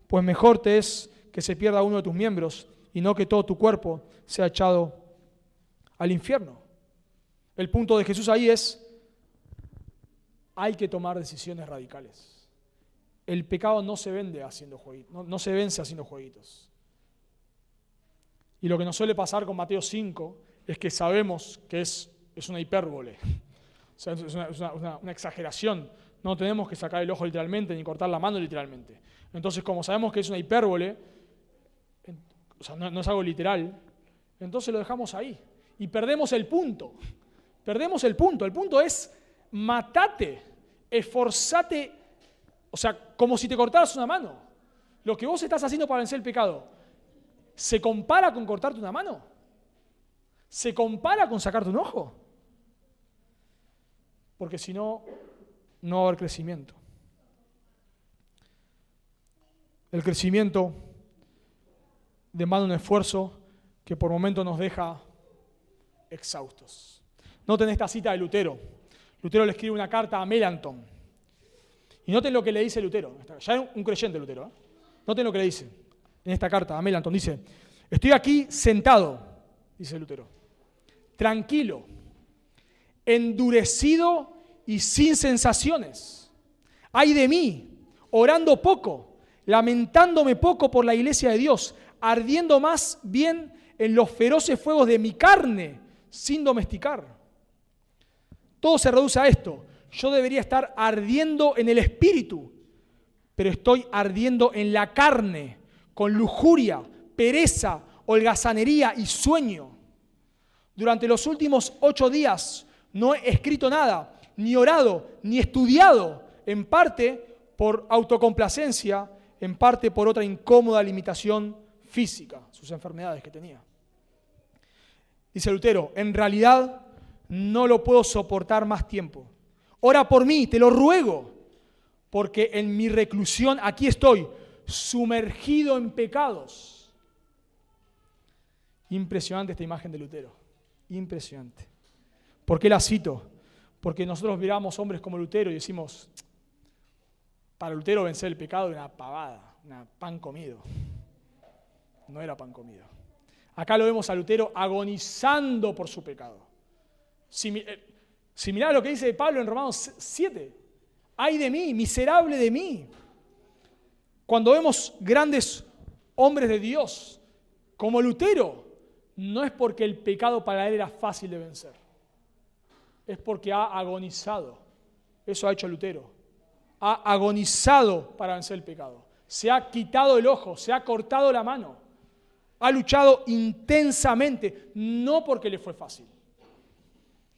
S1: pues mejor te es que se pierda uno de tus miembros y no que todo tu cuerpo sea echado al infierno. El punto de Jesús ahí es, hay que tomar decisiones radicales. El pecado no se vende haciendo jueguitos, no se vence haciendo jueguitos. Y lo que nos suele pasar con Mateo 5 es que sabemos que es una hipérbole, o sea, es una exageración. No tenemos que sacar el ojo literalmente ni cortar la mano literalmente. Entonces, como sabemos que es una hipérbole, o sea, no es algo literal, entonces lo dejamos ahí y perdemos el punto. Perdemos el punto. El punto es, matate, esforzate, o sea, como si te cortaras una mano. Lo que vos estás haciendo para vencer el pecado, ¿se compara con cortarte una mano? ¿Se compara con sacarte un ojo? Porque si no, no va a haber crecimiento. El crecimiento demanda un esfuerzo que por momentos nos deja exhaustos. Noten esta cita de Lutero. Lutero le escribe una carta a Melanchthon. Y noten lo que le dice Lutero. Ya era un creyente Lutero. Noten lo que le dice en esta carta a Melanchthon. Dice, estoy aquí sentado, dice Lutero, tranquilo, endurecido y sin sensaciones. Ay de mí, orando poco, lamentándome poco por la iglesia de Dios, ardiendo más bien en los feroces fuegos de mi carne, sin domesticar. Todo se reduce a esto. Yo debería estar ardiendo en el espíritu, pero estoy ardiendo en la carne, con lujuria, pereza, holgazanería y sueño. Durante los últimos 8 días no he escrito nada, ni orado, ni estudiado, en parte por autocomplacencia, en parte por otra incómoda limitación física, sus enfermedades que tenía. Dice Lutero, en realidad no lo puedo soportar más tiempo. Ora por mí, te lo ruego, porque en mi reclusión aquí estoy, sumergido en pecados. Impresionante esta imagen de Lutero, impresionante. ¿Por qué la cito? Porque nosotros miramos hombres como Lutero y decimos, para Lutero vencer el pecado era una pavada, pan comido. No era pan comido. Acá lo vemos a Lutero agonizando por su pecado. Si mirá lo que dice Pablo en Romanos 7, ay de mí, miserable de mí. Cuando vemos grandes hombres de Dios como Lutero, no es porque el pecado para él era fácil de vencer, es porque ha agonizado. Eso ha hecho Lutero. Ha agonizado para vencer el pecado. Se ha quitado el ojo, se ha cortado la mano. Ha luchado intensamente, no porque le fue fácil.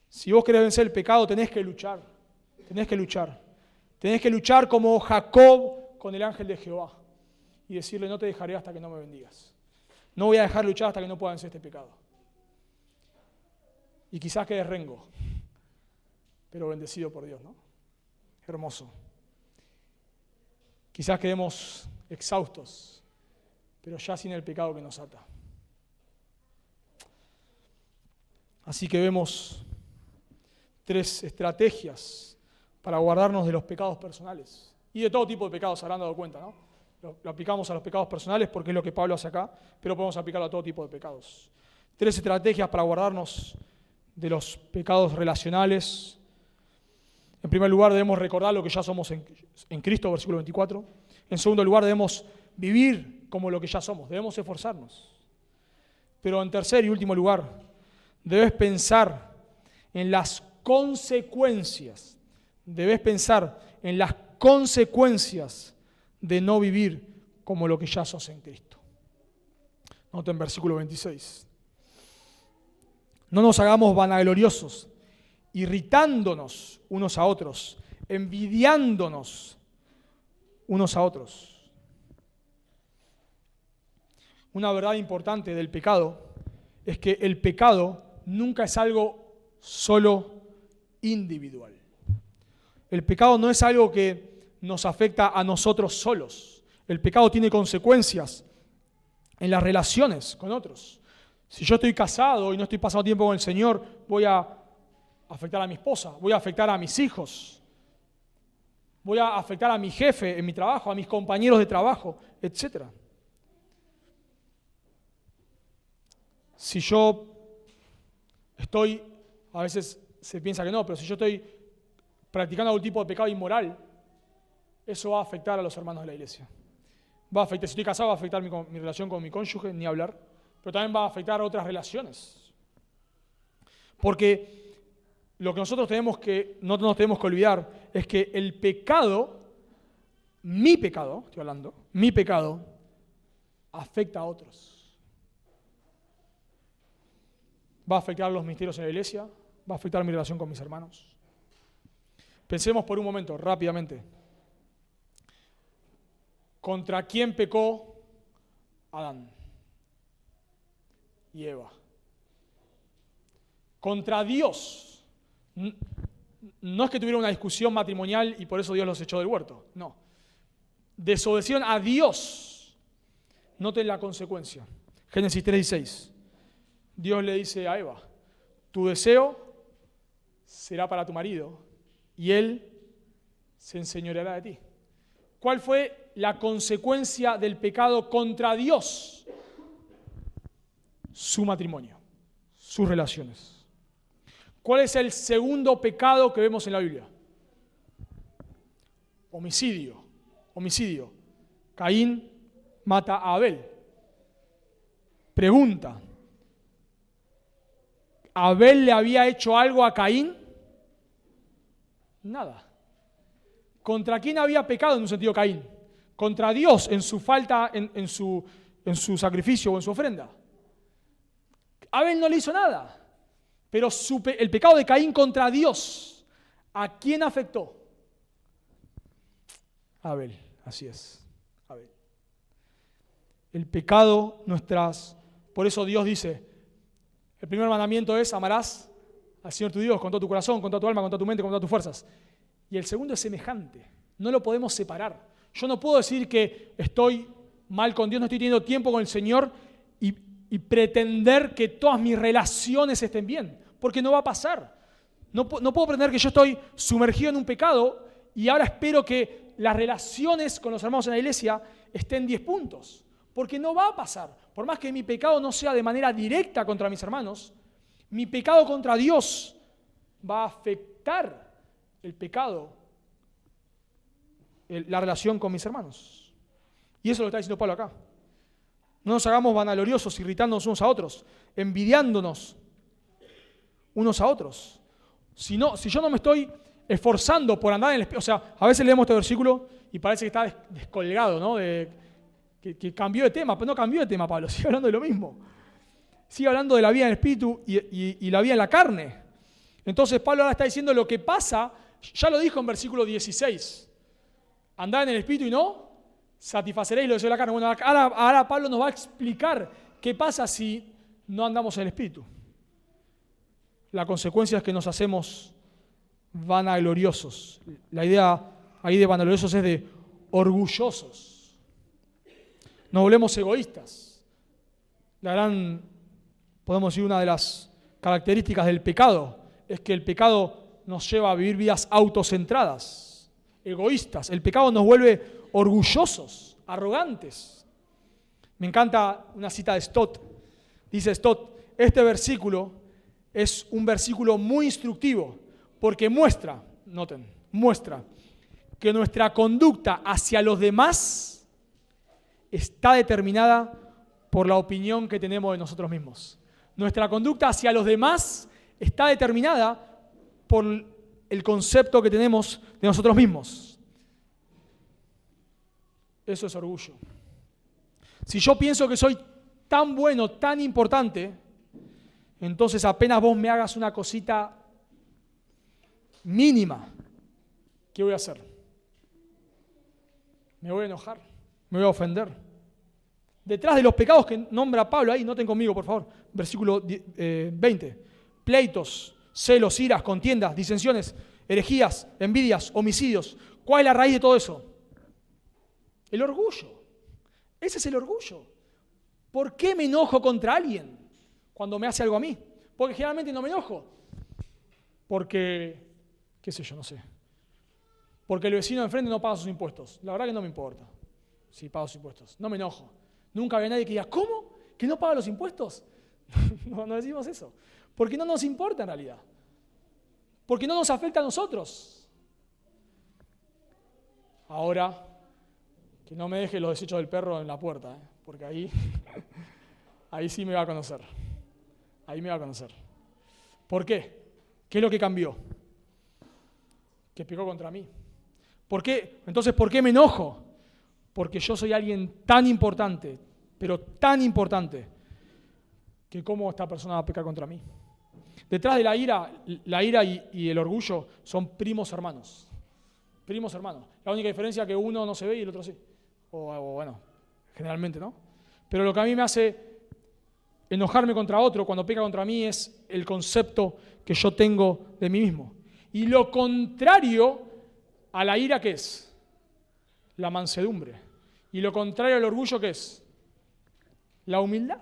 S1: Si vos querés vencer el pecado, tenés que luchar. Tenés que luchar. Tenés que luchar como Jacob con el ángel de Jehová y decirle, no te dejaré hasta que no me bendigas. No voy a dejar luchar hasta que no pueda vencer este pecado. Y quizás quedes rengo, pero bendecido por Dios, ¿no? Hermoso. Quizás quedemos exhaustos, pero ya sin el pecado que nos ata. Así que vemos 3 estrategias para guardarnos de los pecados personales. Y de todo tipo de pecados se habrán dado cuenta, ¿no? Lo aplicamos a los pecados personales porque es lo que Pablo hace acá, pero podemos aplicarlo a todo tipo de pecados. 3 estrategias para guardarnos de los pecados relacionales. En primer lugar, debemos recordar lo que ya somos en Cristo, versículo 24. En segundo lugar, debemos vivir como lo que ya somos, debemos esforzarnos. Pero en tercer y último lugar, debes pensar en las consecuencias. Debes pensar en las consecuencias de no vivir como lo que ya sos en Cristo. Nota en versículo 26. No nos hagamos vanagloriosos, irritándonos unos a otros, envidiándonos unos a otros. Una verdad importante del pecado es que el pecado nunca es algo solo individual. El pecado no es algo que nos afecta a nosotros solos. El pecado tiene consecuencias en las relaciones con otros. Si yo estoy casado y no estoy pasando tiempo con el Señor, voy a afectar a mi esposa, voy a afectar a mis hijos, voy a afectar a mi jefe en mi trabajo, a mis compañeros de trabajo, etc. Si yo estoy, a veces se piensa que no, pero si yo estoy practicando algún tipo de pecado inmoral, eso va a afectar a los hermanos de la iglesia. Va a afectar, si estoy casado, va a afectar mi relación con mi cónyuge, ni hablar, pero también va a afectar a otras relaciones. Porque lo que nosotros no nos tenemos que olvidar es que el pecado, mi pecado, estoy hablando, mi pecado, afecta a otros. Va a afectar los ministerios en la iglesia, va a afectar mi relación con mis hermanos. Pensemos por un momento, rápidamente. ¿Contra quién pecó Adán y Eva? Contra Dios. No es que tuvieron una discusión matrimonial y por eso Dios los echó del huerto. No. Desobedecieron a Dios. Noten la consecuencia. Génesis 3:16. Dios le dice a Eva, tu deseo será para tu marido y él se enseñoreará de ti. ¿Cuál fue la consecuencia del pecado contra Dios? Su matrimonio, sus relaciones. ¿Cuál es el segundo pecado que vemos en la Biblia? Homicidio. Caín mata a Abel. Pregunta, ¿Abel le había hecho algo a Caín? Nada. ¿Contra quién había pecado en un sentido Caín? Contra Dios en su falta, en su sacrificio o en su ofrenda. Abel no le hizo nada. Pero el pecado de Caín contra Dios, ¿a quién afectó? Abel, así es. Abel. El pecado, por eso Dios dice, el primer mandamiento es, amarás al Señor tu Dios con todo tu corazón, con toda tu alma, con toda tu mente, con todas tus fuerzas. Y el segundo es semejante, no lo podemos separar. Yo no puedo decir que estoy mal con Dios, no estoy teniendo tiempo con el Señor y pretender que todas mis relaciones estén bien, porque no va a pasar. No puedo pretender que yo estoy sumergido en un pecado y ahora espero que las relaciones con los hermanos en la iglesia estén 10 puntos, porque no va a pasar. Por más que mi pecado no sea de manera directa contra mis hermanos, mi pecado contra Dios va a afectar el pecado, la relación con mis hermanos. Y eso lo está diciendo Pablo acá. No nos hagamos vanagloriosos, irritándonos unos a otros, envidiándonos unos a otros. Si yo no me estoy esforzando por andar en el Espíritu, o sea, a veces leemos este versículo y parece que está descolgado, ¿no? Que cambió de tema, pero no cambió de tema Pablo, sigue hablando de lo mismo. Sigue hablando de la vida en el Espíritu y la vida en la carne. Entonces Pablo ahora está diciendo lo que pasa, ya lo dijo en versículo 16. Andad en el Espíritu y no satisfaceréis lo deseos de la carne. Bueno, ahora Pablo nos va a explicar qué pasa si no andamos en el Espíritu. La consecuencia es que nos hacemos vanagloriosos. La idea ahí de vanagloriosos es de orgullosos. Nos volvemos egoístas. Podemos decir, una de las características del pecado es que el pecado nos lleva a vivir vidas autocentradas, egoístas. El pecado nos vuelve orgullosos, arrogantes. Me encanta una cita de Stott. Dice Stott, este versículo es un versículo muy instructivo porque muestra que nuestra conducta hacia los demás está determinada por la opinión que tenemos de nosotros mismos. Nuestra conducta hacia los demás está determinada por el concepto que tenemos de nosotros mismos. Eso es orgullo. Si yo pienso que soy tan bueno, tan importante, entonces apenas vos me hagas una cosita mínima, ¿qué voy a hacer? Me voy a enojar, me voy a ofender. Detrás de los pecados que nombra Pablo ahí, noten conmigo por favor, versículo 20, pleitos, celos, iras, contiendas, disensiones, herejías, envidias, homicidios. ¿Cuál es la raíz de todo eso? El orgullo. Ese es el orgullo. ¿Por qué me enojo contra alguien cuando me hace algo a mí? Porque generalmente no me enojo. Porque, qué sé yo, no sé. Porque el vecino de enfrente no paga sus impuestos. La verdad que no me importa si paga sus impuestos. No me enojo. Nunca había nadie que diga, ¿cómo? ¿Que no paga los impuestos? No decimos eso. Porque no nos importa en realidad. Porque no nos afecta a nosotros. Ahora, que no me deje los desechos del perro en la puerta, porque ahí sí me va a conocer. Ahí me va a conocer. ¿Por qué? ¿Qué es lo que cambió? Que pecó contra mí. ¿Por qué? Entonces, ¿por qué me enojo? Porque yo soy alguien tan importante, pero tan importante, que cómo esta persona va a pecar contra mí. Detrás de la ira y el orgullo son primos hermanos. Primos hermanos. La única diferencia es que uno no se ve y el otro sí. O bueno, generalmente, ¿no? Pero lo que a mí me hace enojarme contra otro cuando peca contra mí es el concepto que yo tengo de mí mismo. Y lo contrario a la ira, ¿qué es? La mansedumbre. Y lo contrario al orgullo, ¿qué es? La humildad.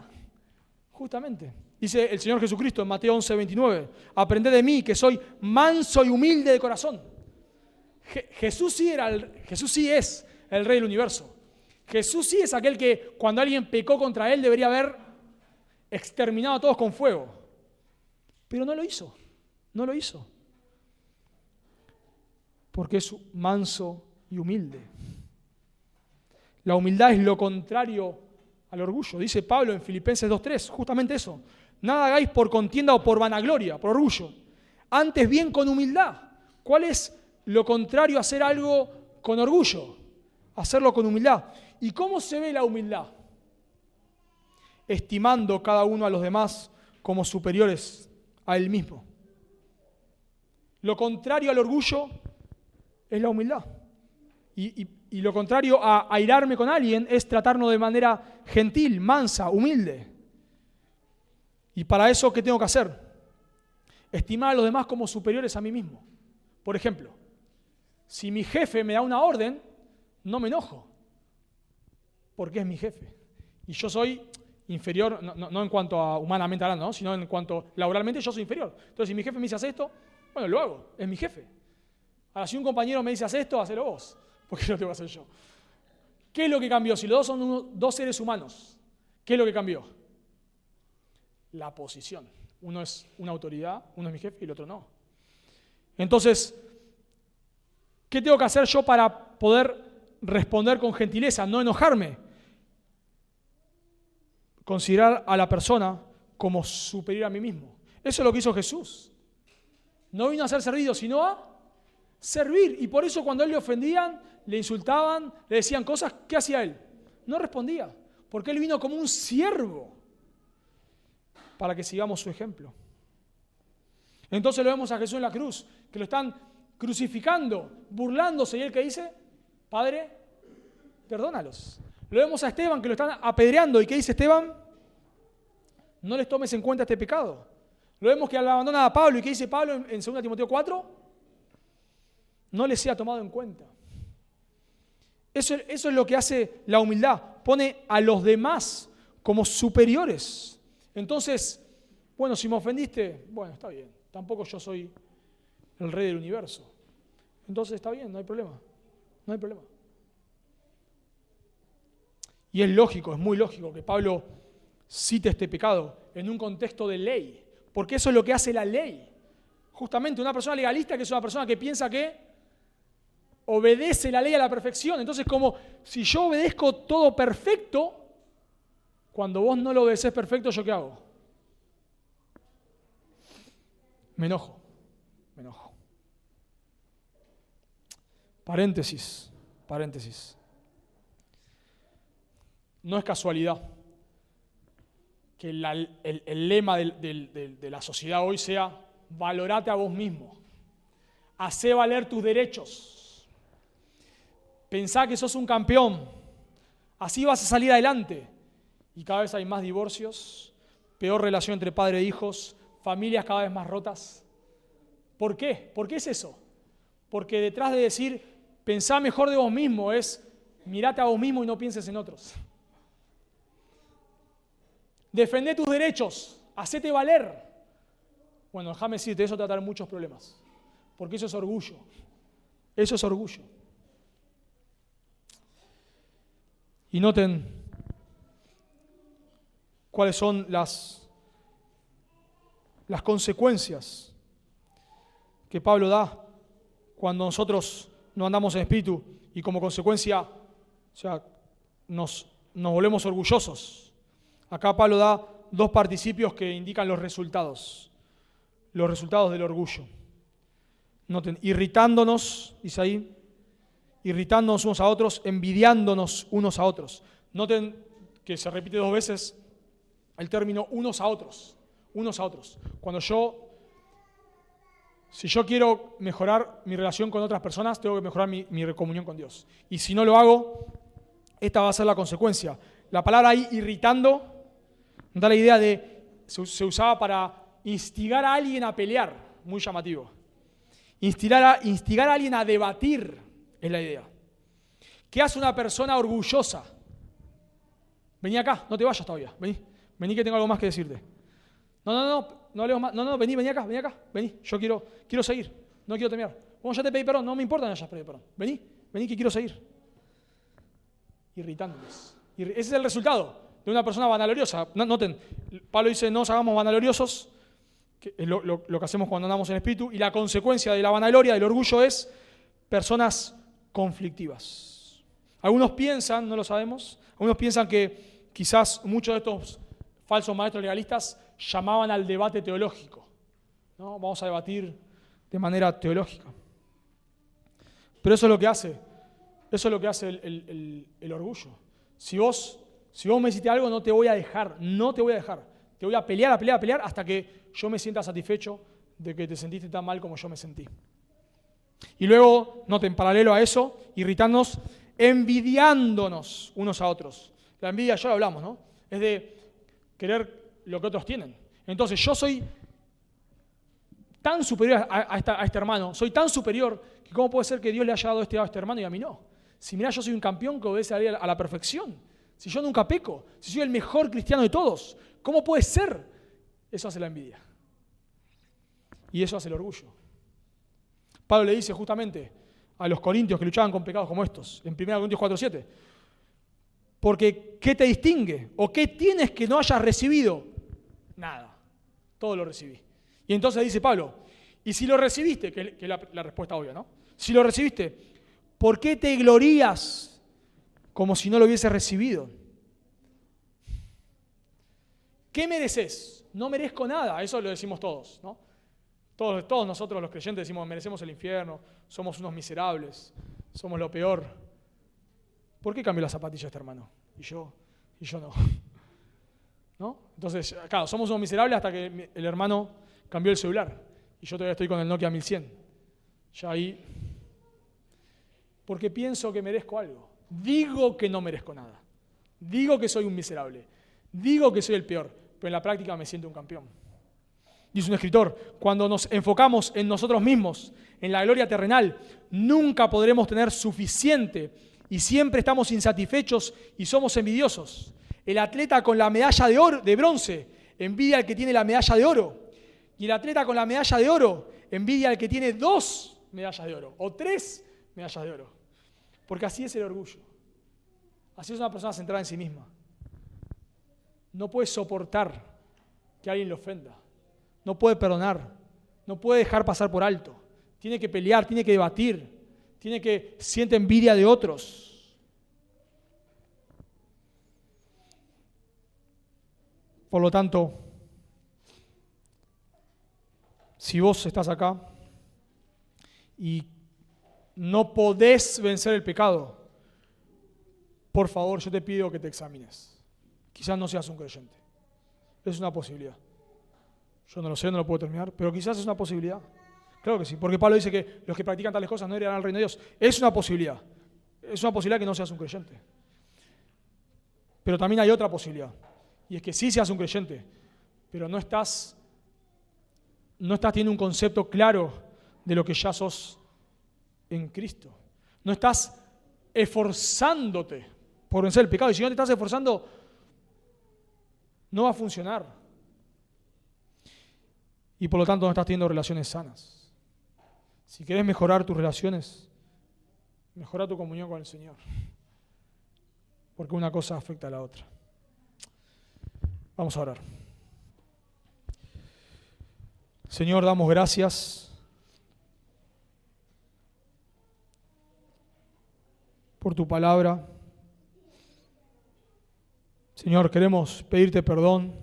S1: Justamente. Dice el Señor Jesucristo en Mateo 11:29, aprended de mí que soy manso y humilde de corazón. Jesús sí es el Rey del universo. Jesús sí es aquel que cuando alguien pecó contra él debería haber exterminado a todos con fuego. Pero no lo hizo. No lo hizo. Porque es manso y humilde. La humildad es lo contrario al orgullo. Dice Pablo en Filipenses 2:3, justamente eso. Nada hagáis por contienda o por vanagloria, por orgullo. Antes bien con humildad. ¿Cuál es lo contrario a hacer algo con orgullo? Hacerlo con humildad. ¿Y cómo se ve la humildad? Estimando cada uno a los demás como superiores a él mismo. Lo contrario al orgullo es la humildad. Y lo contrario a airarme con alguien es tratarnos de manera gentil, mansa, humilde. Y para eso, ¿qué tengo que hacer? Estimar a los demás como superiores a mí mismo. Por ejemplo, si mi jefe me da una orden, no me enojo, porque es mi jefe. Y yo soy inferior, no en cuanto a humanamente hablando, ¿no? Sino en cuanto laboralmente yo soy inferior. Entonces, si mi jefe me dice, haz esto, bueno, lo hago, es mi jefe. Ahora, si un compañero me dice, haz esto, hacelo vos, porque lo tengo que hacer yo. ¿Qué es lo que cambió? Si los dos son dos seres humanos, ¿qué es lo que cambió? La posición. Uno es una autoridad, uno es mi jefe y el otro no. Entonces, ¿qué tengo que hacer yo para poder responder con gentileza, no enojarme? Considerar a la persona como superior a mí mismo. Eso es lo que hizo Jesús. No vino a ser servido, sino a servir. Y por eso cuando a él le ofendían, le insultaban, le decían cosas, ¿qué hacía él? No respondía, porque él vino como un siervo para que sigamos su ejemplo. Entonces lo vemos a Jesús en la cruz, que lo están crucificando, burlándose, y él que dice, Padre, perdónalos. Lo vemos a Esteban, que lo están apedreando, y que dice Esteban, no les tomes en cuenta este pecado. Lo vemos que abandona a Pablo, y que dice Pablo en 2 Timoteo 4, no les sea tomado en cuenta. Eso es lo que hace la humildad, pone a los demás como superiores. Entonces, bueno, si me ofendiste, bueno, está bien. Tampoco yo soy el rey del universo. Entonces está bien, no hay problema. No hay problema. Y es lógico, es muy lógico que Pablo cite este pecado en un contexto de ley, porque eso es lo que hace la ley. Justamente una persona legalista que es una persona que piensa que obedece la ley a la perfección. Entonces, como si yo obedezco todo perfecto, cuando vos no lo obedeces perfecto, ¿yo qué hago? Me enojo. Paréntesis. No es casualidad que el lema de la sociedad hoy sea valorate a vos mismo, hacé valer tus derechos, pensá que sos un campeón, así vas a salir adelante. Y cada vez hay más divorcios, peor relación entre padre e hijos, familias cada vez más rotas. ¿Por qué? ¿Por qué es eso? Porque detrás de decir pensá mejor de vos mismo es mirate a vos mismo y no pienses en otros. Defendé tus derechos, hacete valer. Bueno, déjame decirte, eso te va a traer muchos problemas, porque eso es orgullo. Eso es orgullo. Y noten cuáles son las consecuencias que Pablo da cuando nosotros no andamos en espíritu y como consecuencia, nos volvemos orgullosos. Acá Pablo da dos participios que indican los resultados del orgullo. Noten, irritándonos, dice ahí, irritándonos unos a otros, envidiándonos unos a otros. Noten que se repite 2 veces el término unos a otros. Si yo quiero mejorar mi relación con otras personas, tengo que mejorar mi comunión con Dios. Y si no lo hago, esta va a ser la consecuencia. La palabra ahí, irritando, da la idea de, se usaba para instigar a alguien a pelear, muy llamativo. Instigar a alguien a debatir es la idea. ¿Qué hace una persona orgullosa? Vení acá, no te vayas todavía, vení que tengo algo más que decirte. No hablemos más, vení acá, vení, yo quiero seguir, no quiero terminar. Bueno, ya te pedí perdón, no me importa que hayas pedido perdón. Vení que quiero seguir. Irritándoles. Ese es el resultado de una persona vanagloriosa. Noten, Pablo dice, no nos hagamos vanagloriosos, que es lo que hacemos cuando andamos en espíritu, y la consecuencia de la vanagloria, del orgullo, es personas conflictivas. Algunos piensan, no lo sabemos, algunos piensan que quizás muchos de estos falsos maestros legalistas llamaban al debate teológico, ¿no? Vamos a debatir de manera teológica. Pero eso es lo que hace el orgullo. Si vos me hiciste algo, no te voy a dejar. Te voy a pelear hasta que yo me sienta satisfecho de que te sentiste tan mal como yo me sentí. Y luego, noten, paralelo a eso, irritándonos, envidiándonos unos a otros. La envidia, ya lo hablamos, ¿no? Es de querer lo que otros tienen. Entonces, yo soy tan superior a este hermano, soy tan superior, que ¿cómo puede ser que Dios le haya dado a este hermano y a mí no? Si mirá, yo soy un campeón que obedece a la perfección. Si yo nunca peco, si soy el mejor cristiano de todos, ¿cómo puede ser? Eso hace la envidia. Y eso hace el orgullo. Pablo le dice justamente a los corintios que luchaban con pecados como estos, en 1 Corintios 4:7, porque ¿qué te distingue? ¿O qué tienes que no hayas recibido? Nada, todo lo recibí. Y entonces dice Pablo, y si lo recibiste, que es la respuesta obvia, ¿no? Si lo recibiste, ¿por qué te glorías como si no lo hubieses recibido? ¿Qué mereces? No merezco nada, eso lo decimos todos, ¿no? Todos nosotros los creyentes decimos, merecemos el infierno, somos unos miserables, somos lo peor. ¿Por qué cambió las zapatillas este hermano? Y yo no. ¿No? Entonces, claro, somos unos miserables hasta que el hermano cambió el celular y yo todavía estoy con el Nokia 1100. Ya ahí, porque pienso que merezco algo. Digo que no merezco nada. Digo que soy un miserable. Digo que soy el peor, pero en la práctica me siento un campeón. Dice un escritor, cuando nos enfocamos en nosotros mismos, en la gloria terrenal, nunca podremos tener suficiente y siempre estamos insatisfechos y somos envidiosos. El atleta con la medalla de bronce envidia al que tiene la medalla de oro. Y el atleta con la medalla de oro envidia al que tiene 2 medallas de oro o 3 medallas de oro. Porque así es el orgullo. Así es una persona centrada en sí misma. No puede soportar que alguien le ofenda. No puede perdonar. No puede dejar pasar por alto. Tiene que pelear, tiene que debatir. Siente envidia de otros. Por lo tanto, si vos estás acá y no podés vencer el pecado, por favor, yo te pido que te examines. Quizás no seas un creyente. Es una posibilidad. Yo no lo sé, no lo puedo terminar, pero quizás es una posibilidad. Claro que sí, porque Pablo dice que los que practican tales cosas no heredarán al reino de Dios. Es una posibilidad. Es una posibilidad que no seas un creyente. Pero también hay otra posibilidad. Y es que sí seas un creyente, pero no estás teniendo un concepto claro de lo que ya sos en Cristo. No estás esforzándote por vencer el pecado. Y si no te estás esforzando, no va a funcionar. Y por lo tanto no estás teniendo relaciones sanas. Si querés mejorar tus relaciones, mejora tu comunión con el Señor. Porque una cosa afecta a la otra. Vamos a orar. Señor, damos gracias por tu palabra. Señor, queremos pedirte perdón,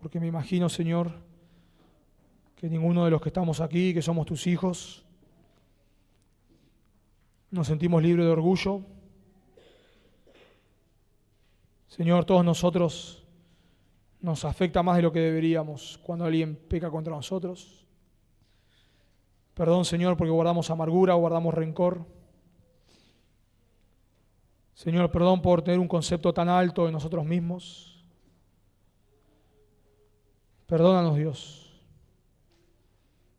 S1: porque me imagino, Señor, que ninguno de los que estamos aquí, que somos tus hijos, nos sentimos libres de orgullo. Señor, todos nosotros nos afecta más de lo que deberíamos cuando alguien peca contra nosotros. Perdón, Señor, porque guardamos amargura, guardamos rencor. Señor, perdón por tener un concepto tan alto de nosotros mismos. Perdónanos, Dios.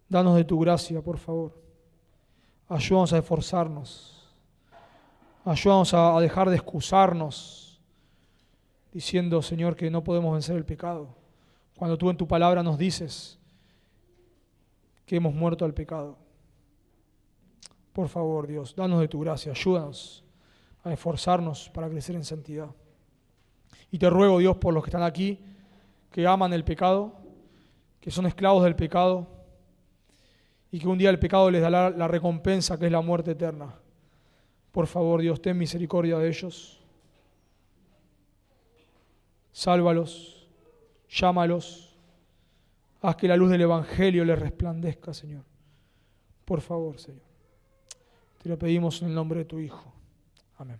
S1: Danos de tu gracia, por favor. Ayúdanos a esforzarnos. Ayúdanos a dejar de excusarnos, diciendo, Señor, que no podemos vencer el pecado, cuando tú en tu palabra nos dices que hemos muerto al pecado. Por favor, Dios, danos de tu gracia, ayúdanos a esforzarnos para crecer en santidad. Y te ruego, Dios, por los que están aquí, que aman el pecado, que son esclavos del pecado, y que un día el pecado les da la recompensa, que es la muerte eterna. Por favor, Dios, ten misericordia de ellos. Sálvalos, llámalos, haz que la luz del Evangelio les resplandezca, Señor. Por favor, Señor. Te lo pedimos en el nombre de tu Hijo. Amén.